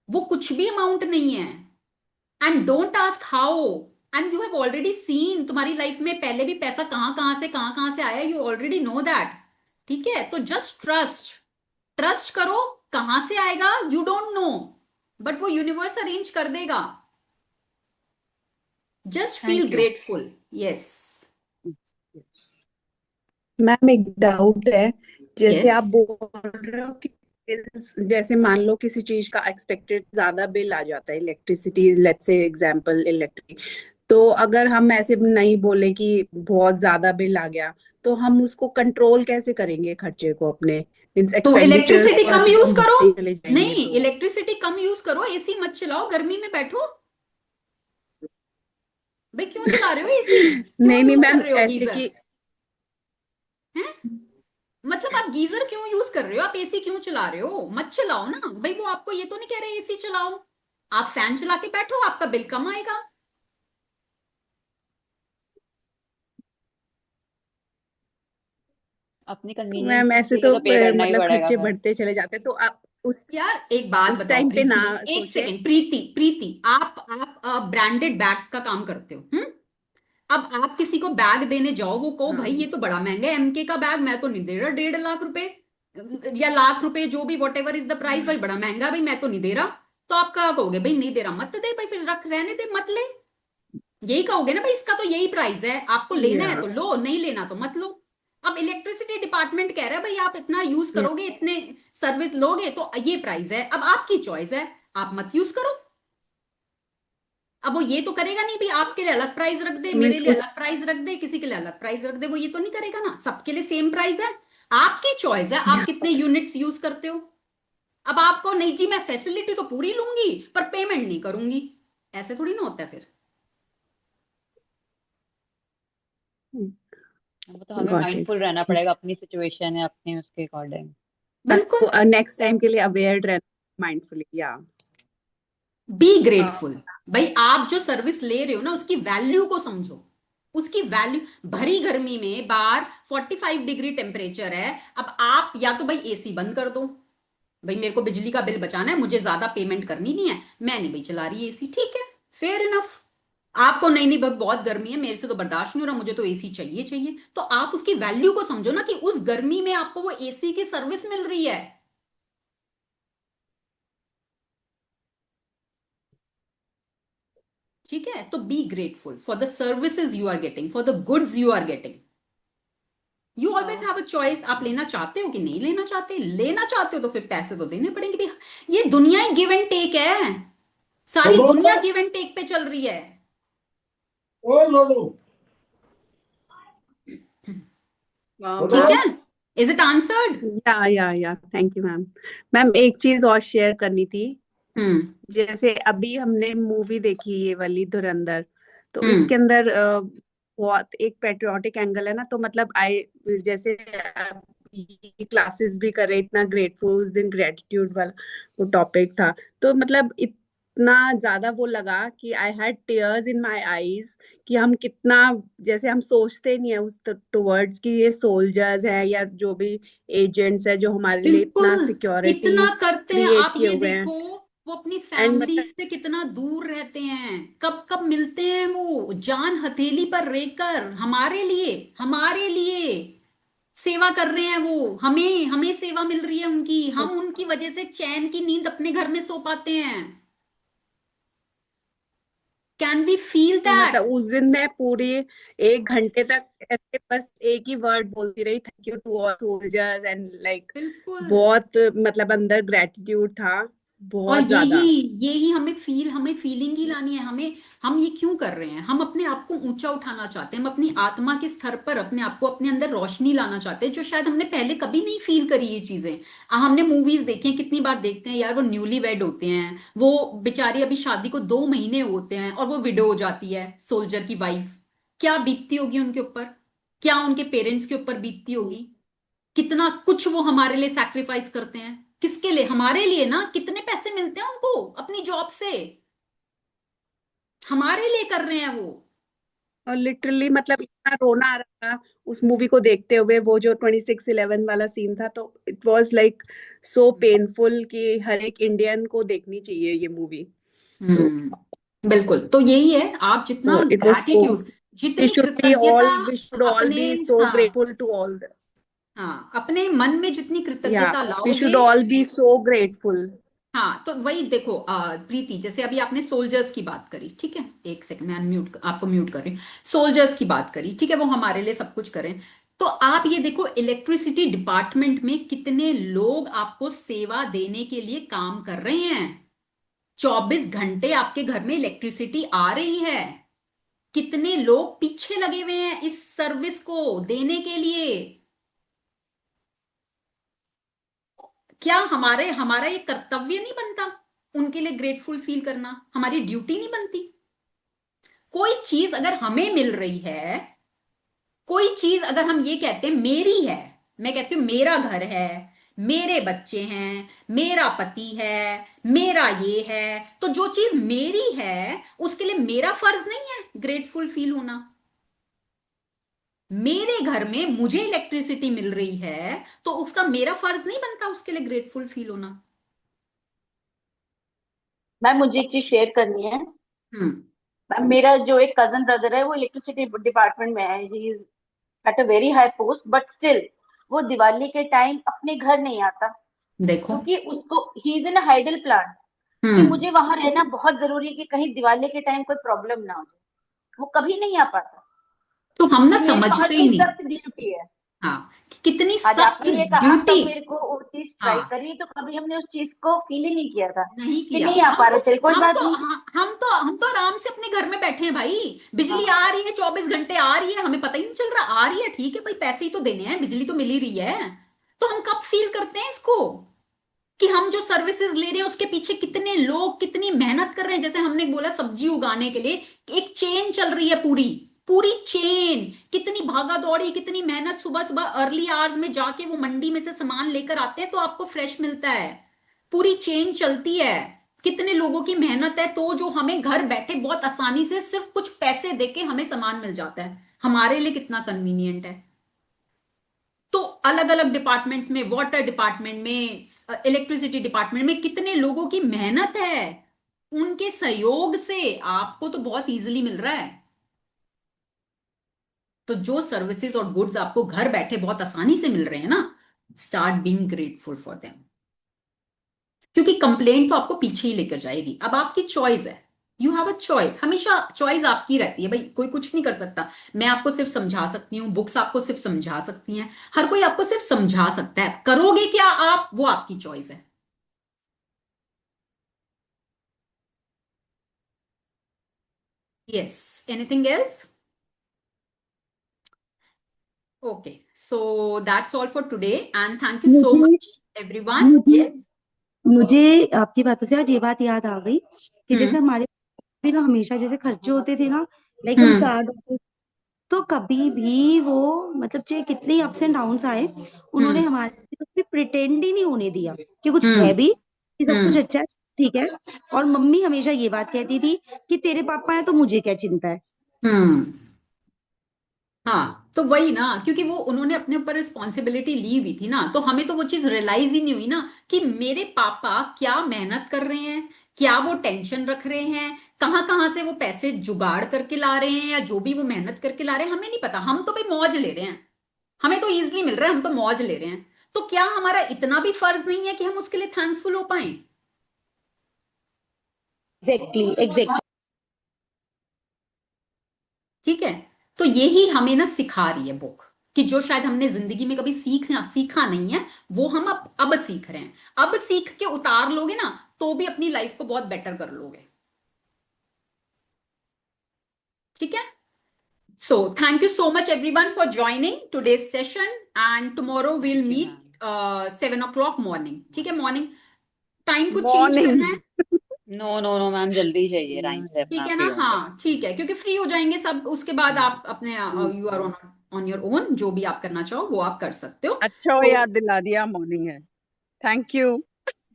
वो कुछ भी अमाउंट नहीं है। And don't ask how, and you have already seen तुम्हारी लाइफ में पहले भी पैसा कहां कहां से आया, यू ऑलरेडी नो दैट। ठीक है? तो जस्ट ट्रस्ट करो। कहां से आएगा यू डोंट नो, बट वो यूनिवर्स अरेंज कर देगा। Just feel thank you. Grateful. Yes. Ma'am एक डाउट है, जैसे यस। आप बोल रहे हो कि जैसे मान लो किसी चीज का एक्सपेक्टेड ज्यादा बिल आ जाता है, electricity let's say example electric, तो अगर हम ऐसे नहीं बोले कि बहुत ज्यादा बिल आ गया, तो हम उसको कंट्रोल कैसे करेंगे खर्चे को अपने, मींस तो एक्सपेंडिचर्स इलेक्ट्रिसिटी कम ऐसे यूज कम करो। होते चले जाएंगे नहीं, तो। इलेक्ट्रिसिटी कम यूज करो, एसी मत चलाओ, गर्मी में बैठो। भाई क्यों चला रहे हो एसी? क्यों नहीं यूज कर मैम, रहे हो ऐसे गीजर? कि हैं? मतलब आप गीजर क्यों यूज कर रहे हो? आप एसी क्यों चला रहे हो? मत चलाओ ना भाई। वो आपको ये तो नहीं कह रहे एसी चलाओ। आप फैन चला के बैठो, आपका बिल कम आएगा। अपनी कन्वीनियंस मैम ऐसे के लिए तो तो पे करना ही मतलब पड़ेगा खर्चे फिर। बढ़ते चले जाते हैं, तो आप यार एक बात उस बताओ टाइम पे ना प्रीति, एक सोचे। सेकंड। प्रीति, आप ब्रांडेड बैग्स का काम करते हो। अब आप किसी को बैग देने जाओ, वो कहो भाई हाँ ये तो बड़ा महंगा है, एमके का बैग मैं तो नहीं दे रहा 1.5 लाख रुपए, या लाख रुपए, जो भी what ever is the price, भाई बड़ा महंगा है, भाई मैं तो नहीं दे रहा। तो आप क्या कहोगे? भाई नहीं दे रहा मत दे, भाई फिर रख रहने दे, मत ले। यही कहोगे ना? भाई इसका तो यही प्राइस है, आपको लेना है या तो लो, नहीं लेना तो मत लो। अब इलेक्ट्रिसिटी डिपार्टमेंट कह रहा है भाई आप इतना यूज करोगे, इतने सर्विस लोगे तो ये प्राइस है। अब आपकी चॉइस है, आप मत यूज करो। अब वो ये तो करेगा नहीं भाई आपके लिए अलग प्राइस रख दे, मेरे मीन्स लिए उस अलग प्राइस रख दे, किसी के लिए अलग प्राइस रख दे। वो ये तो नहीं करेगा ना, सबके लिए सेम प्राइस है। आपकी चॉइस है आप कितने यूनिट्स यूज करते हो। अब आपको नहीं जी, मैं फैसिलिटी तो पूरी लूंगी पर पेमेंट नहीं करूंगी, ऐसे थोड़ी ना होता है फिर। वो तो हमें गॉट इट, माइंडफुल रहना ठीक पड़ेगा अपनी सिचुएशन है, अपने उसके अकॉर्डिंग। बिल्कुल। है। नेक्स्ट टाइम के लिए अवेयर रहना माइंडफुली, या बी ग्रेटफुल। भाई आप जो सर्विस ले रहे हो ना, उसकी वैल्यू को समझो। उसकी वैल्यू, भरी गर्मी में बाहर 45 डिग्री टेम्परेचर है, अब आप या तो भाई एसी बंद कर दो, भाई मेरे को बिजली का बिल बचाना है, मुझे ज्यादा पेमेंट करनी नहीं है, मैं नहीं भाई चला रही एसी, ठीक है, फेयर इनफ। आपको नहीं नहीं भाई बहुत गर्मी है, मेरे से तो बर्दाश्त नहीं हो रहा, मुझे तो एसी चाहिए चाहिए, तो आप उसकी वैल्यू को समझो ना, कि उस गर्मी में आपको वो एसी की सर्विस मिल रही है। ठीक है? तो be grateful for the services you are getting, for the goods you are getting. You always have a choice. आप लेना चाहते हो कि नहीं लेना चाहते? लेना चाहते हो तो फिर पैसे तो देने पड़ेंगे भाई। ये दुनिया ही गिव एंड टेक है, सारी दुनिया गिव एंड टेक पे चल रही है। ठीक है? Is it answered? या थैंक यू मैम। मैम एक चीज और शेयर करनी थी जैसे अभी हमने मूवी देखी ये वाली धुरंधर, तो इसके हम्म अंदर बहुत एक पेट्रियोटिक एंगल है ना, तो मतलब आई जैसे क्लासेस भी कर रहे, इतना ग्रेटफुल उस दिन ग्रेटिट्यूड वाला वो टॉपिक था, तो मतलब इतना ज्यादा वो लगा कि I had tears in my eyes, कि हम कितना, जैसे हम सोचते नहीं है उस टुवर्ड्स कि ये सोल्जर्स हैं या जो भी एजेंट्स है जो हमारे लिए इतना बिल्कुल सिक्योरिटी इतना करते हैं। क्रिएट आप किए ये हुए हैं। देखो, वो अपनी एंड फैमिली मतलब से कितना दूर रहते हैं, कब कब मिलते हैं, वो जान हथेली पर रहकर हमारे लिए सेवा कर रहे हैं। वो हमें हमें सेवा मिल रही है उनकी, हम उनकी वजह से चैन की नींद अपने घर में सो पाते हैं। Can we feel that? मतलब उस दिन मैं पूरी 1 घंटे तक ऐसे बस एक ही वर्ड बोलती रही, thank you to all soldiers, and like बिल्कुल। बहुत मतलब अंदर ग्रेटिट्यूड था, और बहुत यही ज्यादा। यही हमें फीलिंग ही लानी है। हम ये क्यों कर रहे हैं? हम अपने आप को ऊंचा उठाना चाहते हैं, हम अपनी आत्मा के स्तर पर अपने आप को अपने अंदर रोशनी लाना चाहते हैं, जो शायद हमने पहले कभी नहीं फील करी ये चीजें। हमने मूवीज देखी हैं, कितनी बार देखते हैं यार, वो न्यूली वेड होते हैं, वो बेचारी अभी शादी को 2 महीने होते हैं और वो विडो हो जाती है, सोल्जर की वाइफ। क्या बीतती होगी उनके ऊपर, क्या उनके पेरेंट्स के ऊपर बीतती होगी। कितना कुछ वो हमारे लिए सैक्रिफाइस करते हैं, किसके लिए? हमारे लिए ना। कितने पैसे मिलते हैं उनको अपनी जॉब से, हमारे लिए कर रहे हैं वो। और लिटरली मतलब इतना रोना आ रहा था उस मूवी को देखते हुए, वो जो 26/11 वाला सीन था, तो it was like so painful कि हर एक इंडियन को देखनी चाहिए ये मूवी। तो बिल्कुल। तो यही है, आप जितना इट वाज सो, ग्रैटिट्यूड, जितनी कृतज्ञता वी शुड ऑल अपने, बी सो हाँ ग्रेटफुल टू ऑल। हाँ, अपने मन में जितनी या कृतज्ञता वी लाओगे। Should all B so grateful. हाँ, तो वही देखो प्रीति, जैसे अभी आपने सोल्जर्स की बात करी, ठीक है, एक सेकंड मैं अनम्यूट, आपको म्यूट कर रही हूँ। सोल्जर्स की बात करी, ठीक है, वो हमारे लिए सब कुछ करें। तो आप ये देखो, इलेक्ट्रिसिटी डिपार्टमेंट में कितने लोग आपको सेवा देने के लिए काम कर रहे हैं। 24 घंटे आपके घर में इलेक्ट्रिसिटी आ रही है। कितने लोग पीछे लगे हुए हैं इस सर्विस को देने के लिए। क्या हमारा ये कर्तव्य नहीं बनता उनके लिए ग्रेटफुल फील करना? हमारी ड्यूटी नहीं बनती? कोई चीज अगर हमें मिल रही है, कोई चीज अगर हम ये कहते हैं मेरी है, मैं कहती हूं मेरा घर है, मेरे बच्चे हैं, मेरा पति है, मेरा ये है, तो जो चीज मेरी है उसके लिए मेरा फर्ज नहीं है ग्रेटफुल फील होना? मेरे घर में मुझे इलेक्ट्रिसिटी मिल रही है, तो उसका मेरा फर्ज नहीं बनता उसके लिए ग्रेटफुल फील होना? मैम मुझे एक चीज शेयर करनी है। हम्म मैम मेरा जो एक कजन ब्रदर है वो इलेक्ट्रिसिटी डिपार्टमेंट में है, he is at a very high post, but still वो दिवाली के टाइम अपने घर नहीं आता, देखो। क्योंकि उसको he is in hydel plant, कि हम्म मुझे वहां रहना बहुत जरूरी है कि कहीं दिवाली के टाइम कोई प्रॉब्लम ना हो जाए। वो कभी नहीं आ पाता, तो हम ना कि मेरी वहां समझते की ही नहीं। सख्त ड्यूटी है। हाँ, कि कितनी आज सख्त आपने ये कहा ड्यूटी। तब मेरे को वो चीज हाँ, स्ट्राइक करी, तो कभी हमने उस चीज को फील ही नहीं किया था नहीं कि किया। नहीं आ हम पा तो रहे, चल कोई हम बात तो नहीं। हम तो आराम से अपने घर में बैठे हैं भाई। बिजली हाँ, आ रही है, 24 घंटे आ रही है, हमें पता ही नहीं चल रहा। आ रही है, ठीक है भाई, पैसे ही तो देने हैं, बिजली तो मिल ही रही है। तो हम कब फील करते हैं इसको, कि हम जो सर्विसेज ले रहे हैं उसके पीछे कितने लोग कितनी मेहनत कर रहे हैं? जैसे हमने बोला, सब्जी उगाने के लिए एक चेन चल रही है, पूरी पूरी चेन। कितनी भागा दौड़ी, कितनी मेहनत, सुबह सुबह अर्ली आवर्स में जाके वो मंडी में से सामान लेकर आते हैं तो आपको फ्रेश मिलता है। पूरी चेन चलती है, कितने लोगों की मेहनत है, तो जो हमें घर बैठे बहुत आसानी से सिर्फ कुछ पैसे देके हमें सामान मिल जाता है। हमारे लिए कितना कन्वीनियंट है। तो अलग अलग डिपार्टमेंट्स में, वाटर डिपार्टमेंट में, इलेक्ट्रिसिटी डिपार्टमेंट में कितने लोगों की मेहनत है, उनके सहयोग से आपको तो बहुत इजीली मिल रहा है। तो जो सर्विसेज और गुड्स आपको घर बैठे बहुत आसानी से मिल रहे हैं ना, start being grateful for them. क्योंकि कंप्लेंट तो आपको पीछे ही लेकर जाएगी। अब आपकी चॉइस है, यू हैव अ चॉइस, हमेशा चॉइस आपकी रहती है भाई, कोई कुछ नहीं कर सकता। मैं आपको सिर्फ समझा सकती हूँ, बुक्स आपको सिर्फ समझा सकती हैं, हर कोई आपको सिर्फ समझा सकता है। करोगे क्या आप, वो आपकी चॉइस है। Yes, anything else? Okay, so that's all for today, and thank you सो मुझे मच एवरीवन। मुझे यस। मुझे आपकी बातों से आज ये बात याद आ गई कि जैसे हम्म हमारे भी ना हमेशा जैसे खर्चे होते थे ना, लाइक हम हम्म 4 डॉक्टर, तो कभी भी वो मतलब चाहे कितनी अप्स एंड डाउन्स आए, उन्होंने हम्म हमारे लिए कभी प्रिटेंड ही नहीं होने दिया कि कुछ है हम्म भी, कि सब कुछ हम्म अच्छा है, ठीक है। और मम्मी हमेशा ये बात कहती थी कि तेरे पापा है तो मुझे क्या चिंता है। हम्म हाँ, तो वही ना, क्योंकि वो उन्होंने अपने ऊपर रिस्पॉन्सिबिलिटी ली हुई थी ना, तो हमें तो वो चीज रियलाइज ही नहीं हुई ना कि मेरे पापा क्या मेहनत कर रहे हैं, क्या वो टेंशन रख रहे हैं, कहाँ कहाँ से वो पैसे जुगाड़ करके ला रहे हैं, या जो भी वो मेहनत करके ला रहे हैं, हमें नहीं पता। हम तो भाई मौज ले रहे हैं, हमें तो इजिली मिल रहा है, हम तो मौज ले रहे हैं। तो क्या हमारा इतना भी फर्ज नहीं है कि हम उसके लिए थैंकफुल हो पाए? Exactly exactly. ठीक है। तो यही हमें ना सिखा रही है बुक, कि जो शायद हमने जिंदगी में कभी सीखा नहीं है, वो हम अब सीख रहे हैं। अब सीख के उतार लोगे ना, तो भी अपनी लाइफ को बहुत बेटर कर लोगे। ठीक है। So thank you so much everyone for joining today's session, and tomorrow will thank you meet ma'am. 7 o'clock morning. ठीक है, मॉर्निंग टाइम कुछ चेंज करना मॉर्निंग। है? नो नो नो मैम, जल्दी चाहिए, टाइम से ठीक अपना है ना, फ्री होंगे। हाँ ठीक है, क्योंकि फ्री हो जाएंगे सब, उसके बाद हम्म, आप अपने you are on on your own, जो भी आप करना चाहो वो आप कर सकते हो। अच्छा हो तो याद दिला दिया, मॉर्निंग है। Thank you.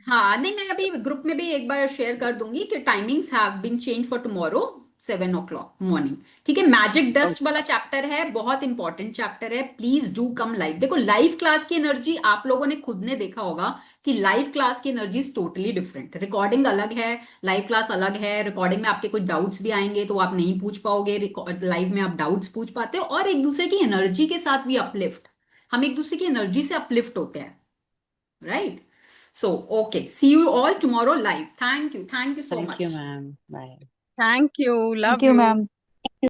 हाँ, नहीं, मैं अभी ग्रुप में भी एक बार शेयर कर दूंगी कि timings have been change for tomorrow 7 o'clock morning. ठीक है, मैजिक डस्ट वाला चैप्टर है, बहुत इंपॉर्टेंट चैप्टर है, प्लीज डू कम लाइव। देखो, लाइव क्लास की एनर्जी आप लोगों ने खुद ने देखा होगा कि लाइव क्लास की energy is totally different. Recording अलग है, लाइव क्लास अलग है। रिकॉर्डिंग में आपके कुछ डाउट्स भी आएंगे तो आप नहीं पूछ पाओगे, लाइव में आप डाउट्स पूछ पाते हो, और एक दूसरे की एनर्जी के साथ भी अपलिफ्ट, हम एक दूसरे की एनर्जी से अपलिफ्ट होते हैं, right? So, okay. See you all tomorrow live. Thank you. Thank you so thank you much. Ma'am, bye. Thank you, thank love you you. Ma'am.